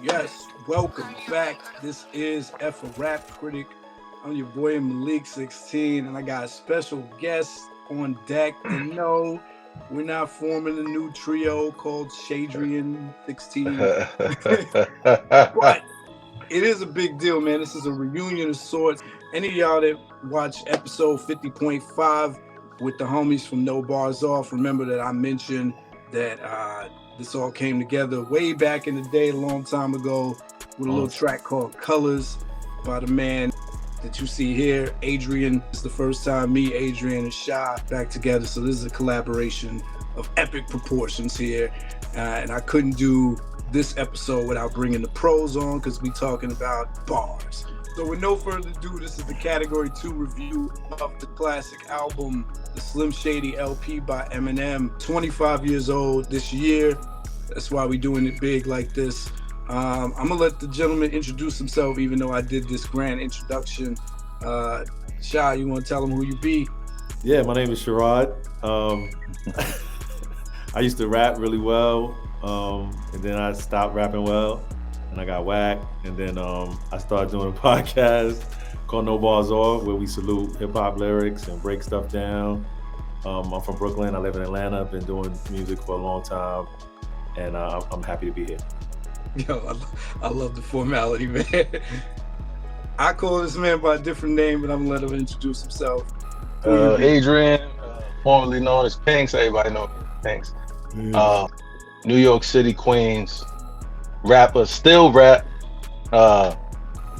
Yes, welcome back. This is F a Rap Critic. I'm your boy Malik 16, and I got a special guest on deck. And no, we're not forming a new trio called Shadrian 16. But it is a big deal, man. This is a reunion of sorts. Any of y'all that watch episode 50.5 with the homies from No Bars Off, remember that I mentioned that this all came together way back in the day, a long time ago, with a little track called Colors by the man that you see here, Adrien. It's the first time me, Adrien, and Sha back together. So this is a collaboration of epic proportions here. And I couldn't do this episode without bringing the pros on because we talking about bars. So with no further ado, this is the Category 2 review of the classic album, the Slim Shady LP by Eminem. 25 years old this year. That's why we're doing it big like this. I'm gonna let the gentleman introduce himself, even though I did this grand introduction. Sha, you wanna tell him who you be? Yeah, my name is Sharad. I used to rap really well, and then I stopped rapping well, and I got whacked, and then I started doing a podcast called No Bars Off, where we salute hip-hop lyrics and break stuff down. I'm from Brooklyn. I live in Atlanta. I've been doing music for a long time, and I'm happy to be here. Yo, I love the formality, man. I call this man by a different name, but I'm gonna let him introduce himself. Adrien, formerly known as Pinks. Everybody knows Pinks. New York City, Queens. Rapper, still rap. I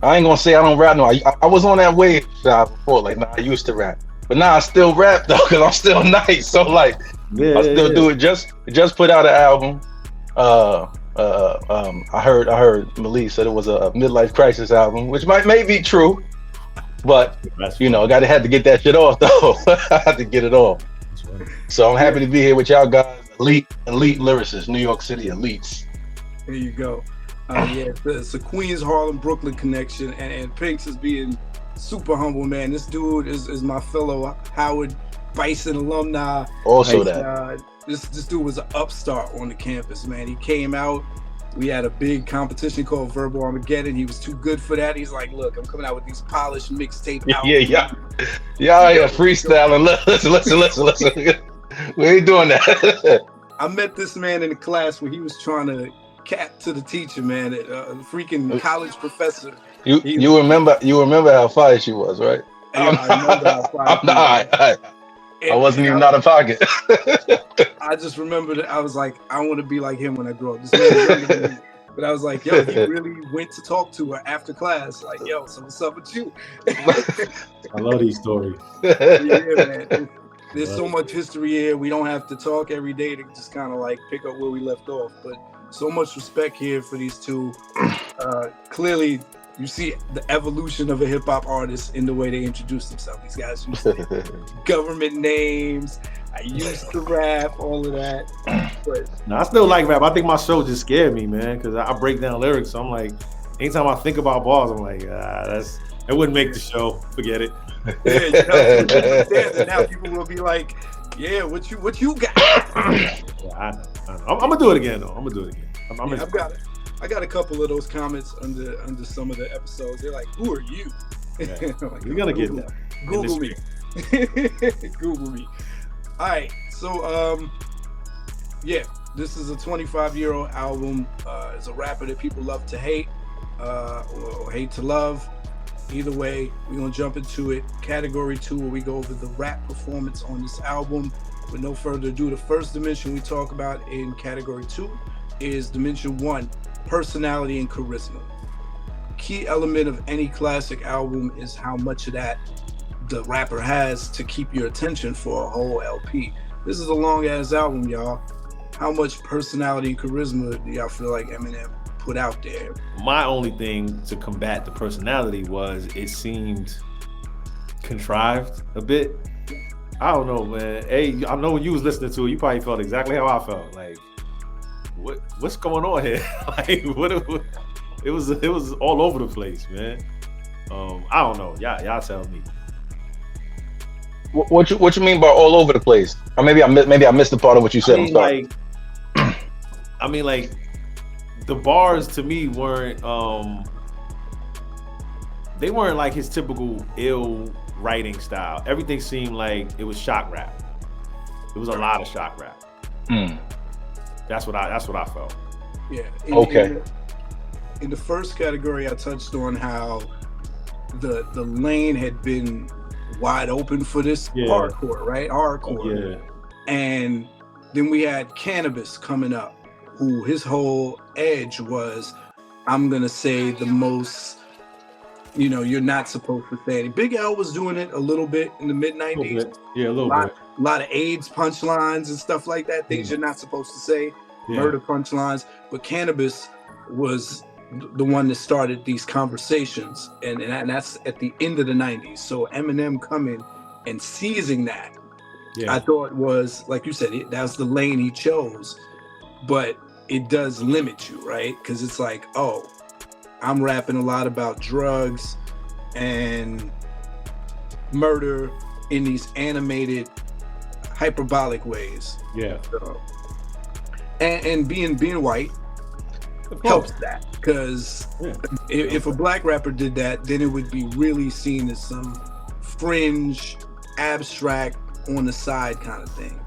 ain't gonna say I don't rap. No, I was on that wave before. Like, I used to rap, but now I still rap though, cause I'm still nice. So like, I still do it. Just put out an album. I heard Malik said it was a midlife crisis album, which may be true, but you know, had to get that shit off though. I had to get it off. So I'm happy to be here with y'all guys, elite lyricists, New York City elites. There you go. Yeah, it's a Queens, Harlem, Brooklyn connection, and Pinks is being super humble, man. This dude is my fellow Howard Bison alumni. Also This dude was an upstart on the campus, man. He came out. We had a big competition called Verbal Armageddon. He was too good for that. He's like, look, I'm coming out with these polished mixtape albums. Yeah, freestyling. Listen. We ain't doing that. I met this man in the class where he was trying to cap to the teacher, man, a freaking college professor. You remember how fire she was, right? Yeah, I remember how fire she was. I wasn't even out of pocket. I just remember that I was like, I want to be like him when I grow up. This man younger than me. But I was like, yo, he really went to talk to her after class. Like, yo, so what's up with you? I love these stories. Yeah, man. There's so much history here. We don't have to talk every day to just kind of like pick up where we left off. But so much respect here for these two. Clearly, you see the evolution of a hip hop artist in the way they introduce themselves. These guys use government names. I used to rap, all of that. But no, I still like rap. I think my show just scared me, man, because I break down lyrics. So I'm like, anytime I think about bars, I'm like, that wouldn't make the show. Forget it. Yeah, now people will be like, yeah, what you got? Yeah, I know. I'm gonna do it again though. I'm gonna do it again. I got a couple of those comments under some of the episodes. They're like, who are you? Yeah. Like, You're gonna get that. Google me. Google me. All right. So, yeah, this is a 25-year-old album. It's a rapper that people love to hate or hate to love. Either way, we're going to jump into it. Category 2, where we go over the rap performance on this album. With no further ado, the first dimension we talk about in Category 2 is Dimension 1, personality and charisma. Key element of any classic album is how much of that the rapper has to keep your attention for a whole LP. This is a long-ass album, y'all. How much personality and charisma do y'all feel like Eminem put out there? My only thing to combat the personality was it seemed contrived a bit. I don't know, man. Hey, I know when you was listening to it, you probably felt exactly how I felt. Like, what's going on here? Like, it was all over the place, man. I don't know. Y'all tell me. What you mean by all over the place? Or maybe I missed the part of what you said. I'm sorry. I mean, like the bars to me weren't they weren't like his typical ill writing style. Everything seemed like it was shock rap. It was a lot of shock rap. That's what I felt. Yeah. Okay. In the first category, I touched on how the lane had been wide open for this hardcore, right? Hardcore. Yeah. And then we had Cannabis coming up, who his whole edge was, I'm gonna say the most, you're not supposed to say it. Big L was doing it a little bit in the mid 90s. Yeah, a little bit. A lot of AIDS punchlines and stuff like that, things you're not supposed to say, murder punchlines. But Cannabis was the one that started these conversations, and that's at the end of the 90s. So Eminem coming and seizing that, I thought was, like you said, that's the lane he chose, but it does limit you, right? Because it's like, oh, I'm rapping a lot about drugs and murder in these animated, hyperbolic ways. Yeah. So, and being white helps that, because if a black rapper did that, then it would be really seen as some fringe, abstract, on the side kind of thing.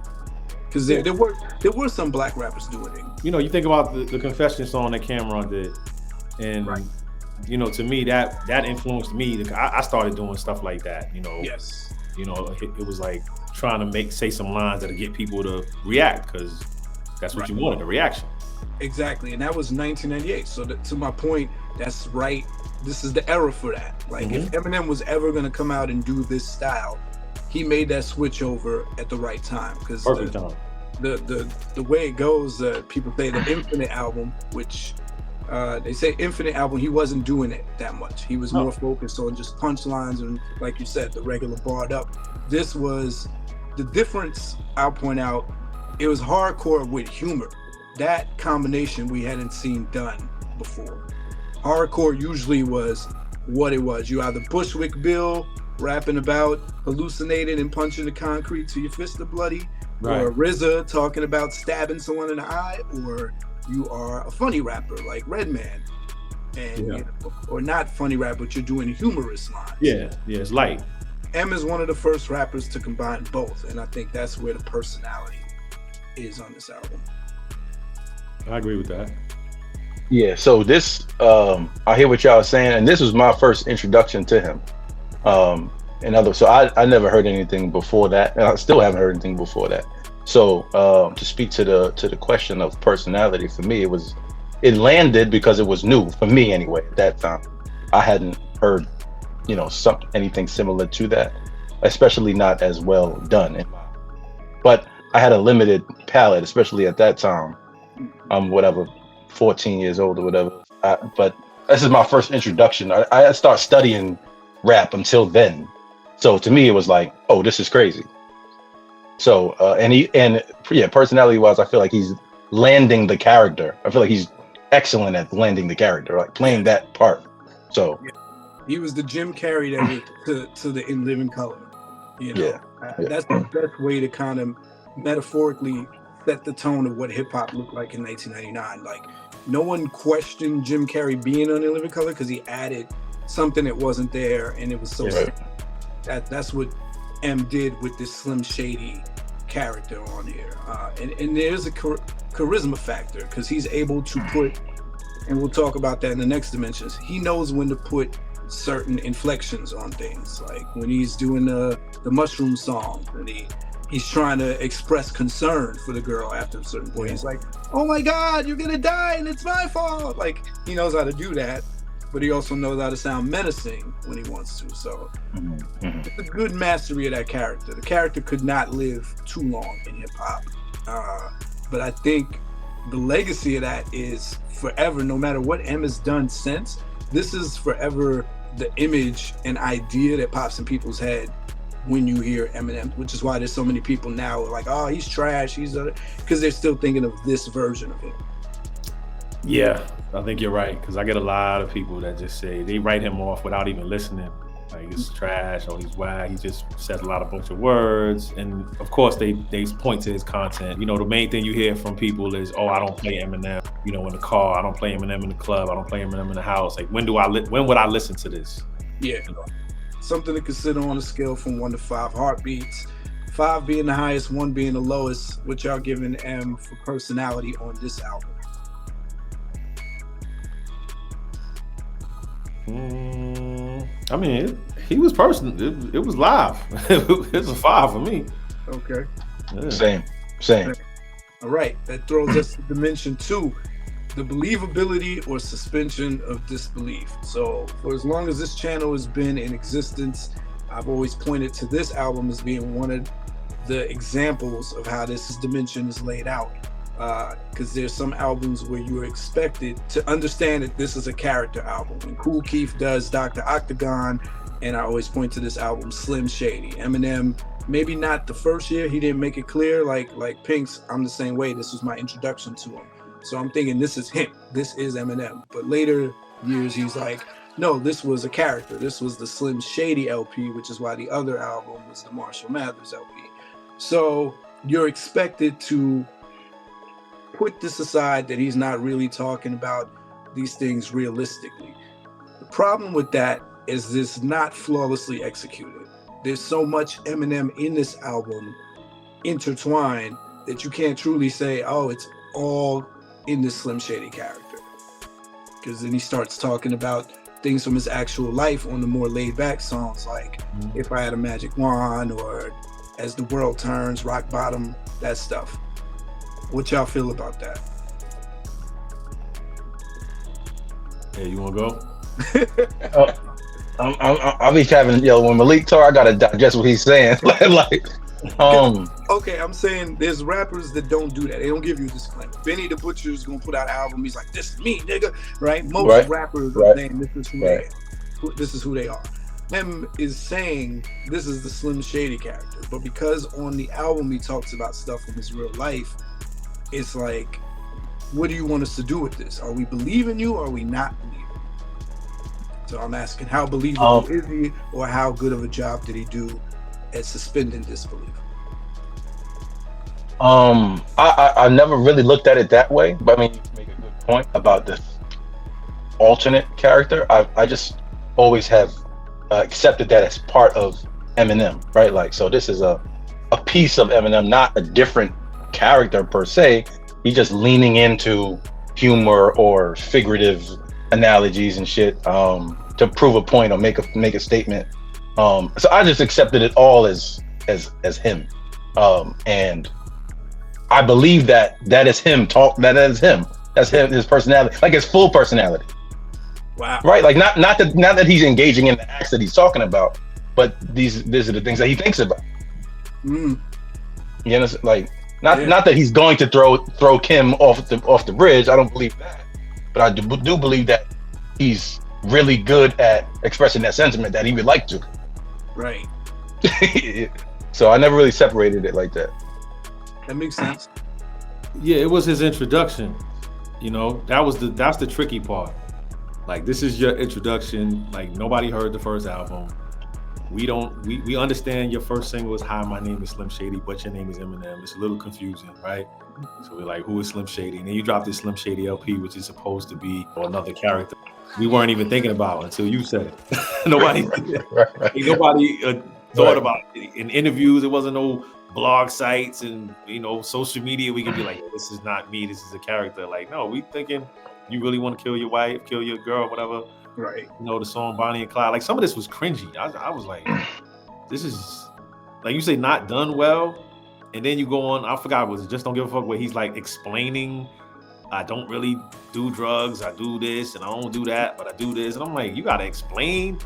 Because there were some black rappers doing it. You think about the Confession song that Cameron did, and to me that influenced me. I started doing stuff like that. Yes. It was like trying to say some lines that'll get people to react, because that's what you wanted, a reaction. Exactly, and that was 1998. So to my point, that's right. This is the era for that. Like, if Eminem was ever going to come out and do this style, he made that switch over at the right time. Because the way it goes, people say the Infinite album, which they say Infinite album, he wasn't doing it that much. He was more focused on just punchlines and, like you said, the regular barred up. This was the difference. I'll point out, it was hardcore with humor. That combination we hadn't seen done before. Hardcore usually was what it was. You either Bushwick Bill rapping about hallucinating and punching the concrete till your fists are bloody, or RZA talking about stabbing someone in the eye, or you are a funny rapper like Redman, and or not funny rapper, but you're doing humorous lines. Yeah, it's light. M is one of the first rappers to combine both, and I think that's where the personality is on this album. I agree with that. Yeah, so this, I hear what y'all are saying, and this was my first introduction to him. So I never heard anything before that, and I still haven't heard anything before that. So to speak to the question of personality, for me, it landed because it was new for me anyway. At that time, I hadn't heard, anything similar to that, especially not as well done. But I had a limited palette, especially at that time. I'm 14 years old or whatever. But this is my first introduction. I started studying rap until then. So to me, it was like, oh, this is crazy. So, personality wise, I feel like he's landing the character. I feel like he's excellent at landing the character, like playing that part. So he was the Jim Carrey that was to the In Living Color. That's the best way to kind of metaphorically set the tone of what hip hop looked like in 1999. Like, no one questioned Jim Carrey being on In Living Color because he added something that wasn't there, and it was so that's what M did with this Slim Shady character on here, and there's a charisma factor, because he's able to put, and we'll talk about that in the next dimensions, he knows when to put certain inflections on things, like when he's doing the mushroom song and he's trying to express concern for the girl after a certain point. He's like, oh my God, you're gonna die and it's my fault. Like, he knows how to do that, but he also knows how to sound menacing when he wants to. So it's a good mastery of that character. The character could not live too long in hip hop. But I think the legacy of that is forever, no matter what M has done since. This is forever the image and idea that pops in people's head when you hear Eminem, which is why there's so many people now who are like, oh, he's trash, because they're still thinking of this version of him. Yeah, I think you're right, because I get a lot of people that just say they write him off without even listening. Like he's trash or he's whack. He just says a bunch of words, and of course they point to his content. You know, the main thing you hear from people is, "Oh, I don't play Eminem. You know, in the car. I don't play Eminem in the club. I don't play Eminem in the house. Like, when would I listen to this?" Yeah, You know? something to consider on a scale from 1 to 5 heartbeats. 5 being the highest, 1 being the lowest. What y'all giving M for personality on this album? I mean, he was personal. It was live. It's a 5 for me. Okay. Yeah. Same. All right. That throws us to dimension 2, the believability or suspension of disbelief. So for as long as this channel has been in existence, I've always pointed to this album as being one of the examples of how this dimension is laid out. Because there's some albums where you're expected to understand that this is a character album. When Kool Keith does Dr. Octagon, and I always point to this album, Slim Shady. Eminem, maybe not the first year, he didn't make it clear, like Pink's, I'm the same way, this was my introduction to him. So I'm thinking this is him, this is Eminem. But later years, he's like, no, this was a character. This was the Slim Shady LP, which is why the other album was the Marshall Mathers LP. So you're expected to put this aside, that he's not really talking about these things realistically. The problem with that is this not flawlessly executed. There's so much Eminem in this album intertwined that you can't truly say, oh, it's all in this Slim Shady character. Because then he starts talking about things from his actual life on the more laid back songs, like If I Had a Magic Wand or As the World Turns, Rock Bottom, that stuff. What y'all feel about that? Hey, you want to go? I'll be having, when Malik talk, I gotta digest what he's saying. Okay, I'm saying there's rappers that don't do that. They don't give you a disclaimer. Benny the Butcher is gonna put out an album. He's like, "This is me, nigga." Right? Most rappers are saying this is who they are. This is who they are. Him is saying this is the Slim Shady character, but because on the album he talks about stuff from his real life, it's like, what do you want us to do with this? Are we believing you or are we not believing you? So I'm asking, how believable is he, or how good of a job did he do at suspending disbelief? I never really looked at it that way, but I mean, you make a good point about this alternate character. I just always have accepted that as part of Eminem, right? Like, so this is a piece of Eminem, not a different character per se. He's just leaning into humor or figurative analogies and shit to prove a point or make a statement. So I just accepted it all as him, and I believe that is him. That is him. That's him. His personality, like his full personality. Wow. Right. Like not that he's engaging in the acts that he's talking about, but these are the things that he thinks about. You understand? Like not that he's going to throw Kim off the bridge. I don't believe that, but I do believe that he's really good at expressing that sentiment that he would like to. Right. So I never really separated it like that. That makes sense. Yeah, it was his introduction. You know, that's the tricky part. Like, this is your introduction. Like, nobody heard the first album. We understand your first single is "Hi, my name is Slim Shady, but your name is Eminem." It's a little confusing, right? So we're like, who is Slim Shady? And then you drop this Slim Shady LP, which is supposed to be another character we weren't even thinking about until you said it. Nobody thought about it. In interviews. It wasn't no blog sites and social media. We can be like, this is not me. This is a character. Like, no, we thinking you really want to kill your wife, kill your girl, whatever. Right. The song Bonnie and Clyde. Like, some of this was cringy. I was like, this is, like you say, not done well. And then you go on, I forgot, was it Just Don't Give a Fuck, where he's like explaining, I don't really do drugs, I do this, and I don't do that, but I do this. And I'm like, you gotta explain.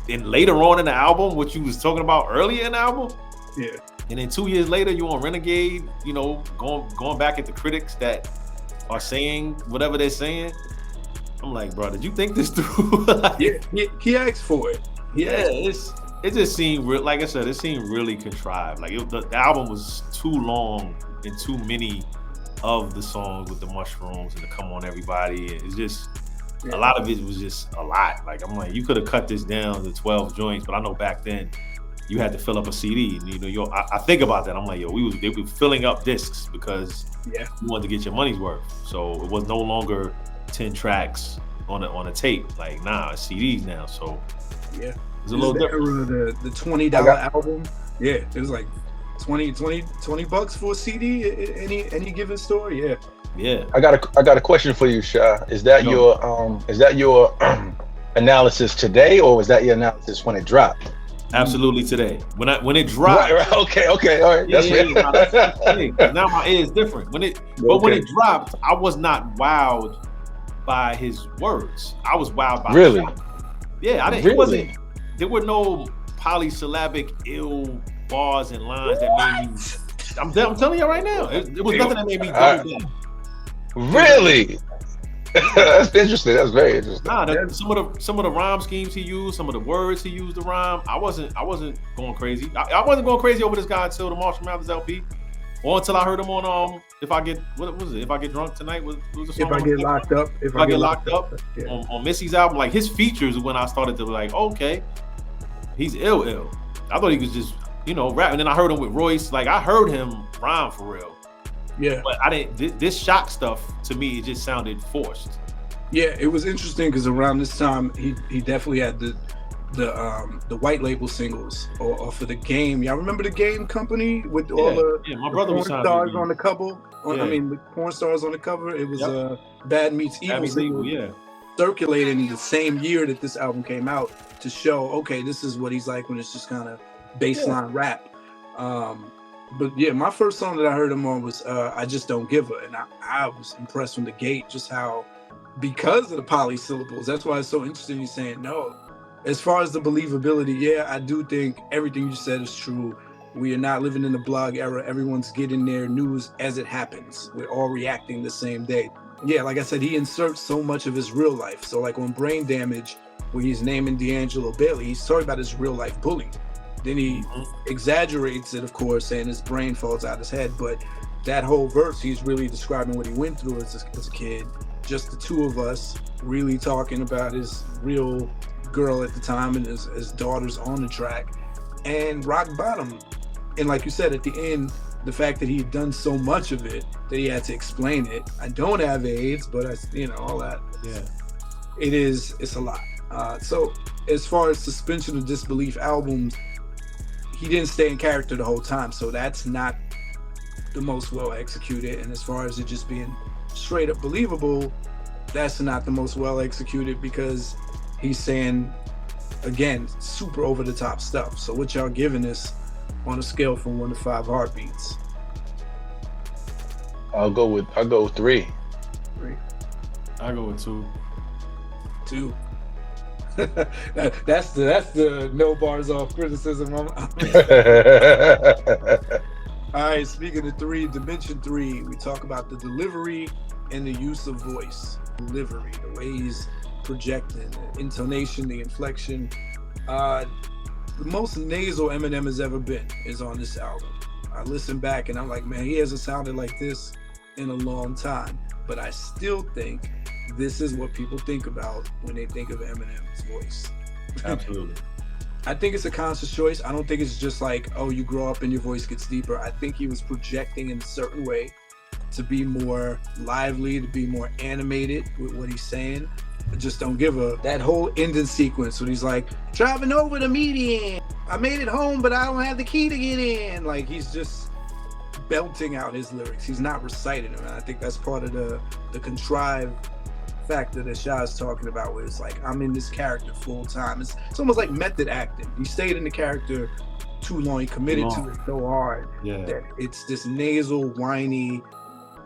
Then later on in the album, what you was talking about earlier in the album. Yeah. And then 2 years later, you on Renegade, going back at the critics that are saying whatever they're saying. I'm like, bro, did you think this through? he asked for it. It just seemed real. Like I said, it seemed really contrived. Like the album was too long and too many of the songs with the mushrooms and the "Come On Everybody." It's just, a lot of it was just a lot. Like I'm like, you could have cut this down to 12 joints, but I know back then you had to fill up a CD. And, I think about that. I'm like, they were filling up discs because you wanted to get your money's worth. So it was no longer 10 tracks on a tape. Like, nah, it's CDs now. So it's a little different. The $20 album. Yeah, it was like 20 bucks for a CD any given store. Yeah. I got a question for you, Sha. Is that your analysis today, or was that your analysis when it dropped? Absolutely today. When it dropped. Right. Okay, all right. That's the thing. Now my ear is different. When it dropped, I was not wowed by his words. I was wowed by really. Yeah, I didn't. Really? It wasn't. There were no polysyllabic ill bars and lines that made me. I'm telling you right now, it was nothing that made me double down. Really? That's interesting. That's very interesting. Nah, some of the rhyme schemes he used, some of the words he used to rhyme. I wasn't going crazy. I wasn't going crazy over this guy until the Marshall Mathers LP, or until I heard him on If I Get Drunk Tonight. Was the song? If I Get Locked Up. If I Get Locked Up. On Missy's album, like his features when I started to be like, okay, he's ill. I thought he was just rap, and then I heard him with Royce. Like I heard him rhyme for real. Yeah, but I didn't. This shock stuff to me, it just sounded forced. Yeah, it was interesting because around this time he definitely had the white label singles or for the Game. Y'all remember the Game company with all the my brother porn was stars on the cover? The porn stars on the cover. It was Bad Meets Evil. Circulating the same year that this album came out to show, okay, this is what he's like when it's just kind of baseline rap. But yeah, my first song that I heard him on was I Just Don't Give a, and I was impressed from the gate just how, because of the polysyllables, that's why it's so interesting you saying no. As far as the believability, I do think everything you said is true. We are not living in the blog era. Everyone's getting their news as it happens. We're all reacting the same day. Yeah, like I said, he inserts so much of his real life. So like on Brain Damage, where he's naming D'Angelo Bailey, he's talking about his real life bullying. Then he exaggerates it, of course, saying his brain falls out his head. But that whole verse, he's really describing what he went through as a kid. Just the two of us really talking about his real girl at the time and his daughters on the track. And rock bottom. And like you said, at the end, the fact that he'd done so much of it that he had to explain it. I don't have AIDS, but all that. Yeah. It's a lot. So as far as suspension of disbelief albums, he didn't stay in character the whole time, so that's not the most well executed. And as far as it just being straight up believable, that's not the most well executed because he's saying, again, super over the top stuff. So what y'all giving this on a scale from 1 to 5 heartbeats? I'll go with 3. 3. I go with 2. 2. that's the no bars off criticism. All right, speaking of 3, Dimension 3, we talk about the delivery and the use of voice. Delivery, the way he's projecting, the intonation, the inflection. The most nasal Eminem has ever been is on this album. I listen back and I'm like, man, he hasn't sounded like this in a long time. But I still think this is what people think about when they think of Eminem's voice. Absolutely. I think it's a conscious choice. I don't think it's just like, oh, you grow up and your voice gets deeper. I think he was projecting in a certain way to be more lively, to be more animated with what he's saying. I just don't give a. That whole ending sequence when he's like, driving over the median. I made it home, but I don't have the key to get in. Like, he's just belting out his lyrics. He's not reciting them. And I think that's part of the contrived factor that Sha is talking about, where it's like, I'm in this character full time. It's almost like method acting. He stayed in the character too long. He committed to it so hard that it's this nasal, whiny,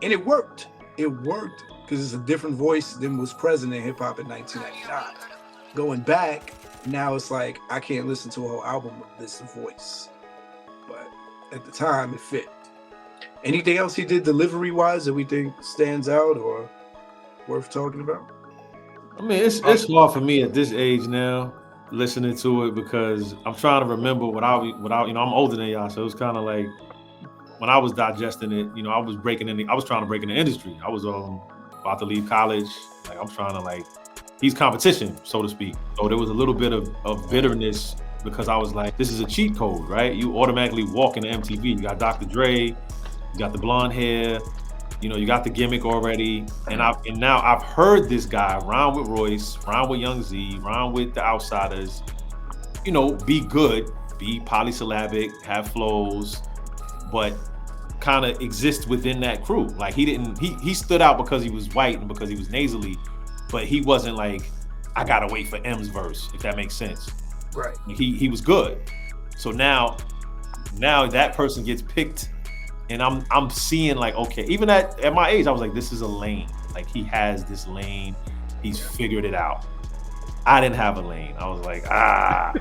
and it worked. It worked because it's a different voice than was present in hip hop in 1999. Going back, now it's like, I can't listen to a whole album with this voice. But at the time, it fit. Anything else he did delivery-wise that we think stands out or worth talking about? I mean, it's hard for me at this age now listening to it because I'm trying to remember without I'm older than y'all, so it's kind of like when I was digesting it, I was trying to break in the industry. I was about to leave college. Like, I'm trying to he's competition, so to speak. So there was a little bit of bitterness because I was like, this is a cheat code, right? You automatically walk into MTV. You got Dr. Dre, you got the blonde hair, you got the gimmick already. And now I've heard this guy rhyme with Royce, rhyme with Young Z, rhyme with the Outsiders, be good, be polysyllabic, have flows, but kind of exist within that crew. Like he stood out because he was white and because he was nasally, but he wasn't like, I gotta wait for M's verse, if that makes sense. Right. He was good. So now that person gets picked, and I'm seeing like, okay, even at my age, I was like, this is a lane. Like he has this lane, he's figured it out. I didn't have a lane. I was like, I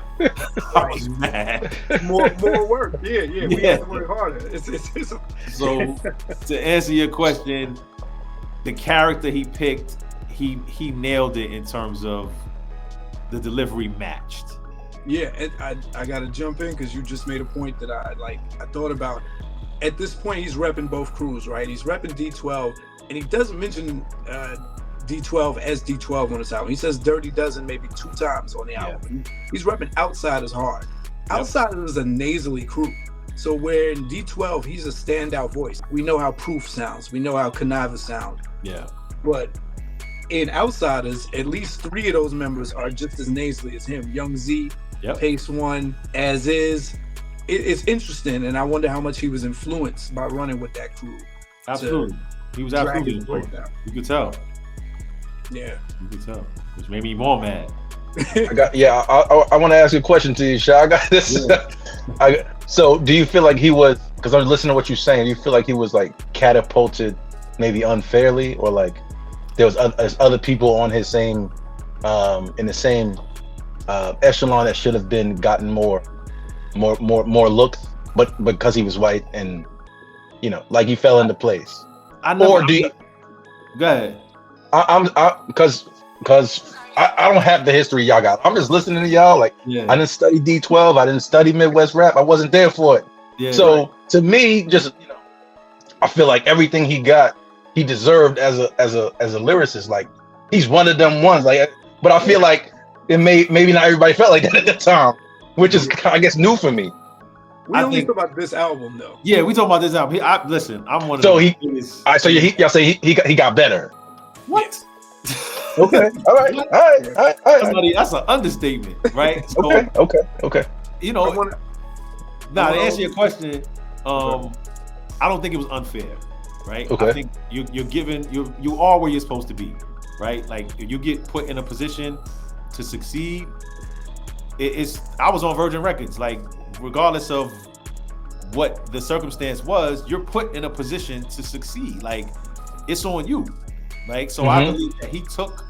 was mad. More work. Yeah. We have to work harder. So to answer your question, the character he picked, he nailed it in terms of the delivery matched. Yeah, and I got to jump in because you just made a point that I thought about. At this point, he's repping both crews, right? He's repping D12, and he doesn't mention D12 as D12 on his album. He says Dirty Dozen maybe 2 times on the album. He's repping Outsiders hard. Yep. Outsiders is a nasally crew. So where in D12, he's a standout voice. We know how Proof sounds. We know how Conniva sound. Yeah. But in Outsiders, at least 3 of those members are just as nasally as him. Young Z, Pace One, As Is. It's interesting, and I wonder how much he was influenced by running with that crew. Absolutely. He was absolutely influenced. You could tell. Yeah. You could tell. Which made me more mad. I want to ask you a question to you, Sha. I got this. Yeah. So do you feel like he was, because I'm listening to what you're saying, do you feel like he was like catapulted maybe unfairly, or like there was other people on his same in the same echelon that should have been gotten more looks, but because he was white and like he fell into place? Or do you? Go ahead. Because I don't have the history y'all got. I'm just listening to y'all. Like, I didn't study D12. I didn't study Midwest rap. I wasn't there for it. Yeah, so to me, just I feel like everything he got, he deserved as a lyricist. Like, he's one of them ones. Like, but I feel like maybe not everybody felt like that at the time, which is, I guess, new for me. We only talk about this album, though. Yeah, we talk about this album. Listen, I'm one of so y'all say he got better. What? Okay. All right. That's an understatement, right? So, okay. To answer your question, I don't think it was unfair, right? Okay. I think you're given, you are where you're supposed to be, right? Like, if you get put in a position to succeed, I was on Virgin Records, like, regardless of what the circumstance was, you're put in a position to succeed. Like, it's on you. Like, so I believe that he took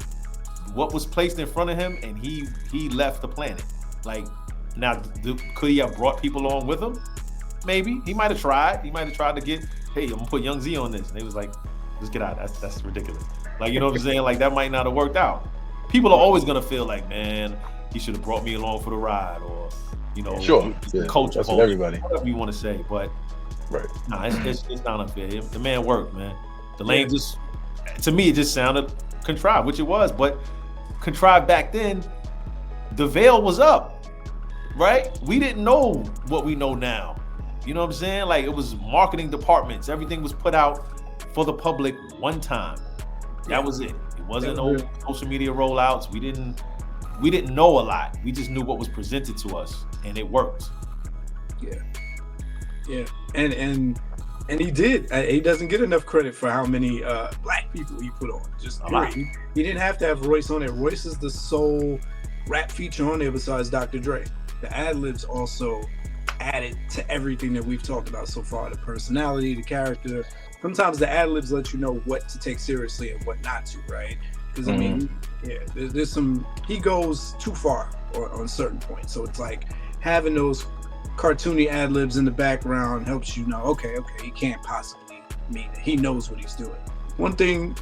what was placed in front of him and he left the planet. Like, now, could he have brought people along with him? Maybe. He might have tried. He might have tried to get, hey, I'm gonna put Young Z on this. And they was like, just get out. That's ridiculous. Like, you know what I'm saying? Like, that might not have worked out. People are always gonna feel like, man, he should have brought me along for the ride, or sure, coach. That's what everybody, whatever you want to say, but it's not unfair. The man worked, man. The lane just, to me, it just sounded contrived, which it was, but contrived back then. The veil was up, right? We didn't know what we know now. You know what I'm saying? Like, it was marketing departments. Everything was put out for the public one time. That was it. It wasn't no social media rollouts. We didn't know a lot. We just knew what was presented to us, and it worked. Yeah. And he did. He doesn't get enough credit for how many black people he put on. Just great. He didn't have to have Royce on it. Royce is the sole rap feature on there besides Dr. Dre. The ad-libs also added to everything that we've talked about so far. The personality, the character. Sometimes the ad-libs let you know what to take seriously and what not to, right? Because I mean, there's some, he goes too far on certain points. So it's like having those cartoony ad-libs in the background helps you know, okay, he can't possibly mean it. He knows what he's doing. One thing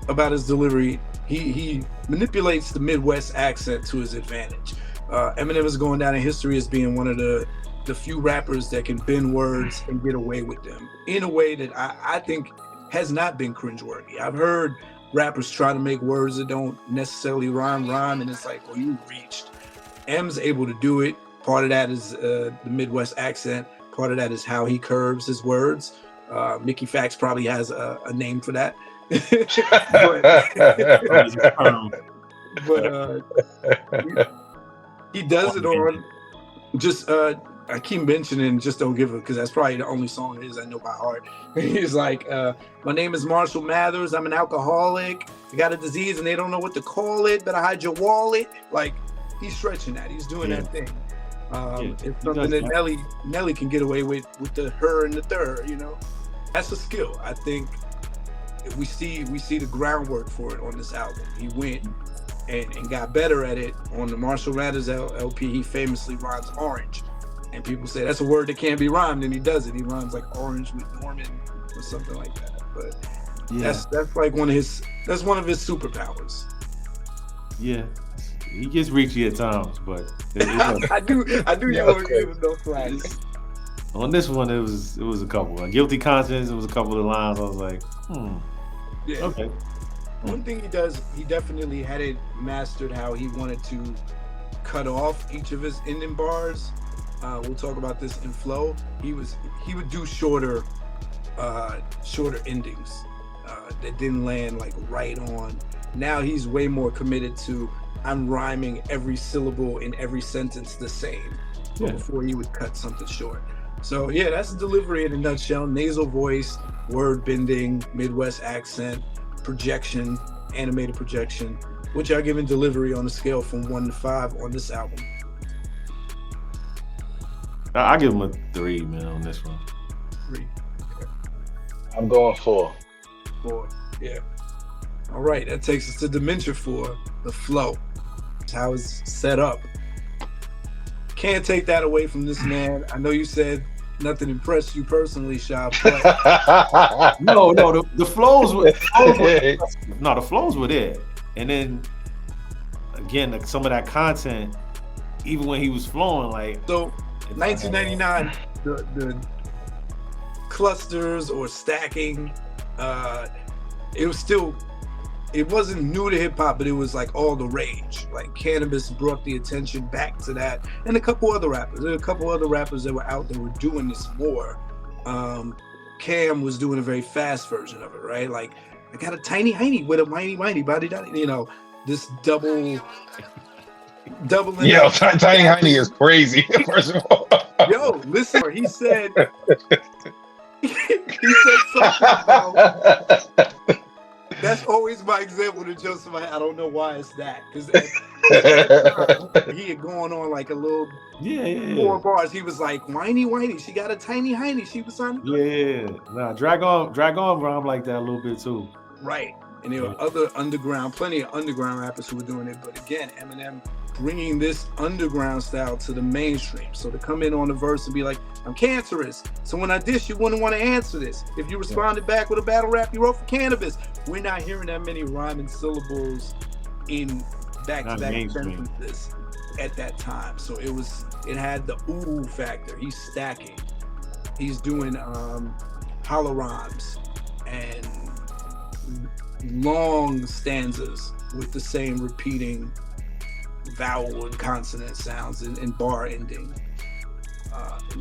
about his delivery, he manipulates the Midwest accent to his advantage. Eminem is going down in history as being one of the few rappers that can bend words and get away with them in a way that I think has not been cringeworthy. I've heard rappers try to make words that don't necessarily rhyme, and it's like, well, you reached. M's able to do it. Part of that is the Midwest accent. Part of that is how he curves his words. Mickey Fax probably has a name for that. but he does it on just I keep mentioning Just Don't Give It because that's probably the only song of his I know by heart. He's like, my name is Marshall Mathers. I'm an alcoholic. I got a disease and they don't know what to call it. Better hide your wallet. Like, he's stretching that. He's doing that thing. It's something that Nelly can get away with the her and the third, you know. That's a skill. I think if we see the groundwork for it on this album. He went and got better at it. On the Marshall Mathers LP, he famously rhymes orange. And people say that's a word that can't be rhymed, and he does it. He rhymes like orange with Norman or something like that. But that's like one of his superpowers. Yeah. He gets reachy at times, but I knew you were give him no flag. On this one, it was a couple. Guilty Conscience, it was a couple of lines. I was like, Yeah. Okay. One thing he does, he definitely had it mastered how he wanted to cut off each of his ending bars. We'll talk about this in flow. He would do shorter endings that didn't land like right on. Now he's way more committed to I'm rhyming every syllable in every sentence the same. Before he would cut something short. So yeah, that's delivery in a nutshell. Nasal voice, word bending, Midwest accent, projection, animated projection, which I give in delivery on a scale from 1 to 5 on this album. I give him a 3, man, on this one. 3. Okay. I'm going 4. 4, yeah. All right, that takes us to Dementia 4, the flow. How it's set up. Can't take that away from this man. I know you said nothing impressed you personally, Sha. But no, the flows were the flows were there. And then again, like, some of that content, even when he was flowing, like so 1999, the clusters or stacking, it wasn't new to hip hop, but it was like all the rage. Like Cannabis brought the attention back to that, and a couple other rappers. There were a couple other rappers that were out there were doing this more. Cam was doing a very fast version of it, right? Like, I got a tiny hiney with a whiny body, you know, this doubling. Yo, tiny hiney is crazy. First of all, yo, listen, he said something about. That's always my example to show somebody. I don't know why it's that, because he had gone on like a little 4 bars. He was like, whiny, she got a tiny hiney. She was on. Nah, drag on rhyme like that a little bit too. Right, and there were plenty of underground rappers who were doing it. But again, Eminem bringing this underground style to the mainstream. So to come in on the verse and be like, I'm cancerous, so when I diss you wouldn't want to answer this. If you responded back with a battle rap you wrote for Cannabis, we're not hearing that many rhyming syllables in back-to-back sentences at that time. So it had the ooh factor. He's stacking. He's doing hollow rhymes and long stanzas with the same repeating vowel and consonant sounds and bar ending.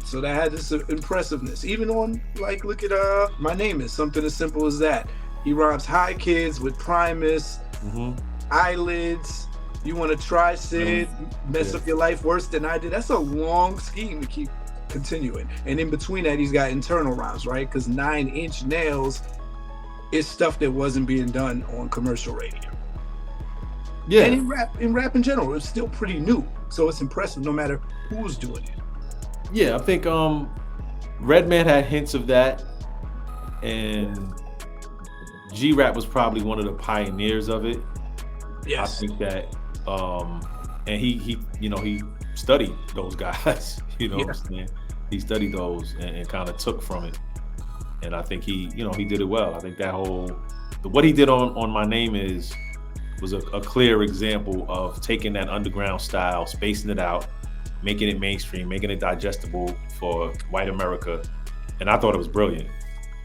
So that had this impressiveness. Even on, like, look at My Name Is, something as simple as that. He rhymes Hi Kids with Primus, Eyelids, You Want to Try Sid, Mess Up Your Life Worse Than I Did. That's a long scheme to keep continuing. And in between that, he's got internal rhymes, right? Because 9-inch Nails is stuff that wasn't being done on commercial radio. Yeah. And in rap in general, it's still pretty new. So it's impressive no matter who's doing it. Yeah, I think Redman had hints of that, and G-Rap was probably one of the pioneers of it. Yes. I think that and he studied those guys, what I'm saying? He studied those and kind of took from it. And I think he did it well. I think that what he did on My Name Is was a clear example of taking that underground style, spacing it out, making it mainstream, making it digestible for white America. And I thought it was brilliant.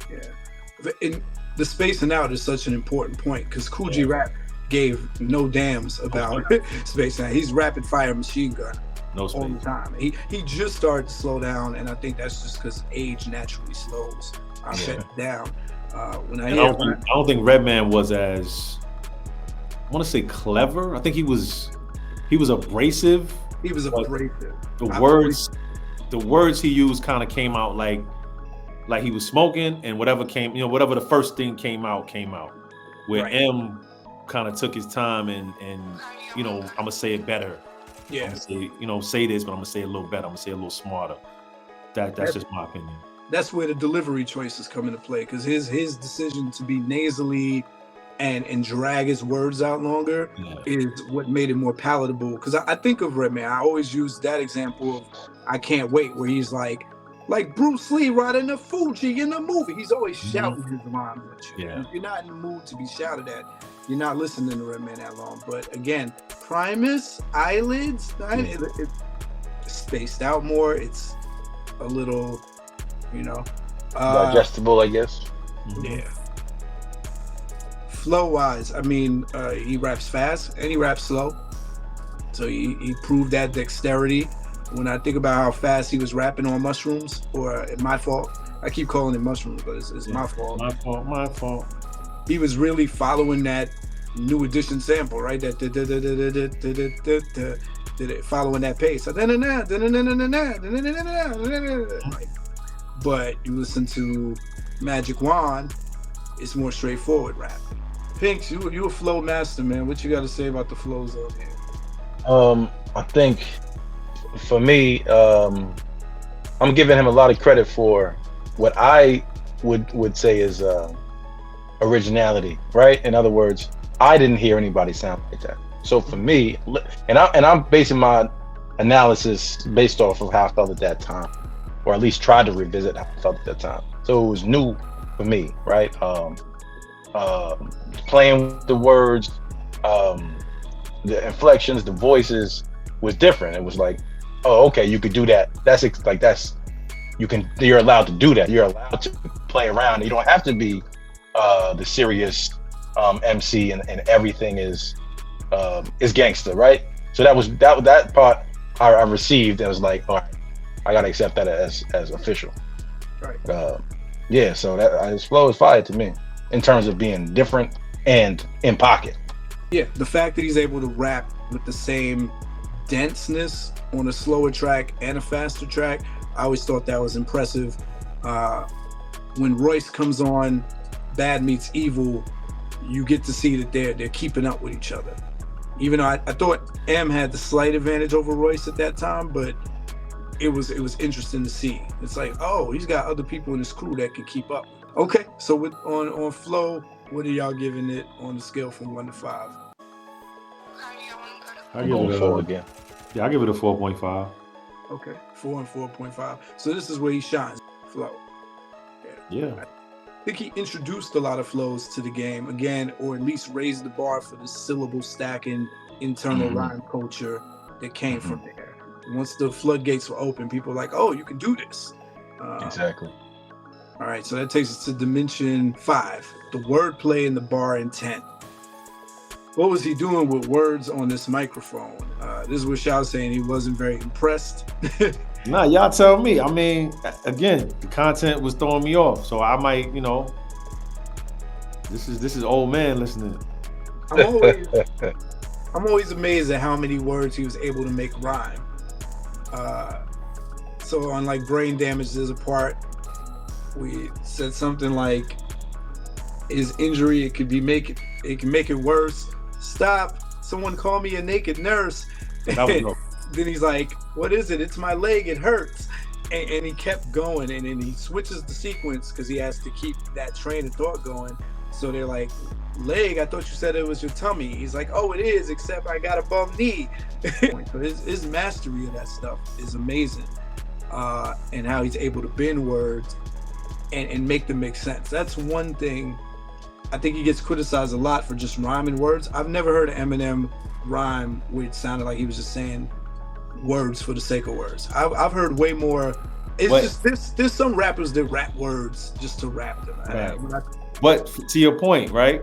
Yeah. the spacing out is such an important point because Cool G Rap gave no damns about spacing out. He's rapid fire machine gun all the time. He just started to slow down, and I think that's just because age naturally slows our pets down. When I don't think Redman was as, I want to say, clever. I think he was abrasive. He was abrasive. The words he used kind of came out like he was smoking, and whatever the first thing came out. Where M kind of took his time and I'm gonna say it better. Yeah. I'm gonna say this, but I'm gonna say it a little better. I'm gonna say it a little smarter. That's just my opinion. That's where the delivery choices come into play, because his decision to be nasally and drag his words out longer is what made it more palatable. Because I think of Redman, I always use that example of I Can't Wait, where he's like Bruce Lee riding a Fuji in the movie. He's always shouting his rhymes at you. Yeah. If you're not in the mood to be shouted at, you're not listening to Redman that long. But again, Primus, Eyelids, it's spaced out more. It's a little, digestible, I guess. Yeah. Flow wise, I mean, he raps fast and he raps slow. So he proved that dexterity. When I think about how fast he was rapping on Mushrooms, or My Fault, I keep calling it Mushrooms, but it's My Fault. My fault. He was really following that New Edition sample, right? That following that pace. But you listen to Magic Wand, it's more straightforward rap. Pinks, you a flow master, man. What you got to say about the flows out here? I think for me, I'm giving him a lot of credit for what I would say is originality, right? In other words, I didn't hear anybody sound like that. So for me, and I'm basing my analysis based off of how I felt at that time, or at least tried to revisit how I felt at that time. So it was new for me, right? Playing with the words, the inflections, the voices was different. It was like, oh, okay, you could do that. You're allowed to do that. You're allowed to play around. You don't have to be the serious MC and everything is gangster, right? So that part I received and was like, all right, I gotta accept that as official. Right. So that his flow is fire to me in terms of being different and in pocket. Yeah, the fact that he's able to rap with the same denseness on a slower track and a faster track, I always thought that was impressive. When Royce comes on Bad Meets Evil, you get to see that they're keeping up with each other. Even though I thought M had the slight advantage over Royce at that time, but it was interesting to see. It's like, oh, he's got other people in his crew that can keep up. Okay, so on flow, what are y'all giving it on the scale from 1 to 5? I give it a 4 again. Yeah, I give it a 4.5. Okay, 4 and 4.5. So this is where he shines. Flow. Yeah. I think he introduced a lot of flows to the game again, or at least raised the bar for the syllable stacking internal rhyme culture that came from there. Once the floodgates were open, people were like, oh, you can do this. Exactly. All right, so that takes us to dimension 5, the wordplay and the bar intent. What was he doing with words on this microphone? This is what Sha was saying. He wasn't very impressed. Nah, y'all tell me. I mean, again, the content was throwing me off, so I might, this is old man listening. I'm always amazed at how many words he was able to make rhyme. So on like Brain Damage, there's a part we said something like, his injury, it can make it worse. Stop! Someone call me a naked nurse. Then he's like, what is it? It's my leg, it hurts. And he kept going, and then he switches the sequence because he has to keep that train of thought going. So they're like, leg, I thought you said it was your tummy. He's like, oh, it is, except I got a bum knee. So his mastery of that stuff is amazing. And how he's able to bend words and make them make sense. That's one thing. I think he gets criticized a lot for just rhyming words. I've never heard Eminem rhyme where it sounded like he was just saying words for the sake of words. I've heard way more. It's just there's some rappers that rap words just to rap them. Right. But to your point, right?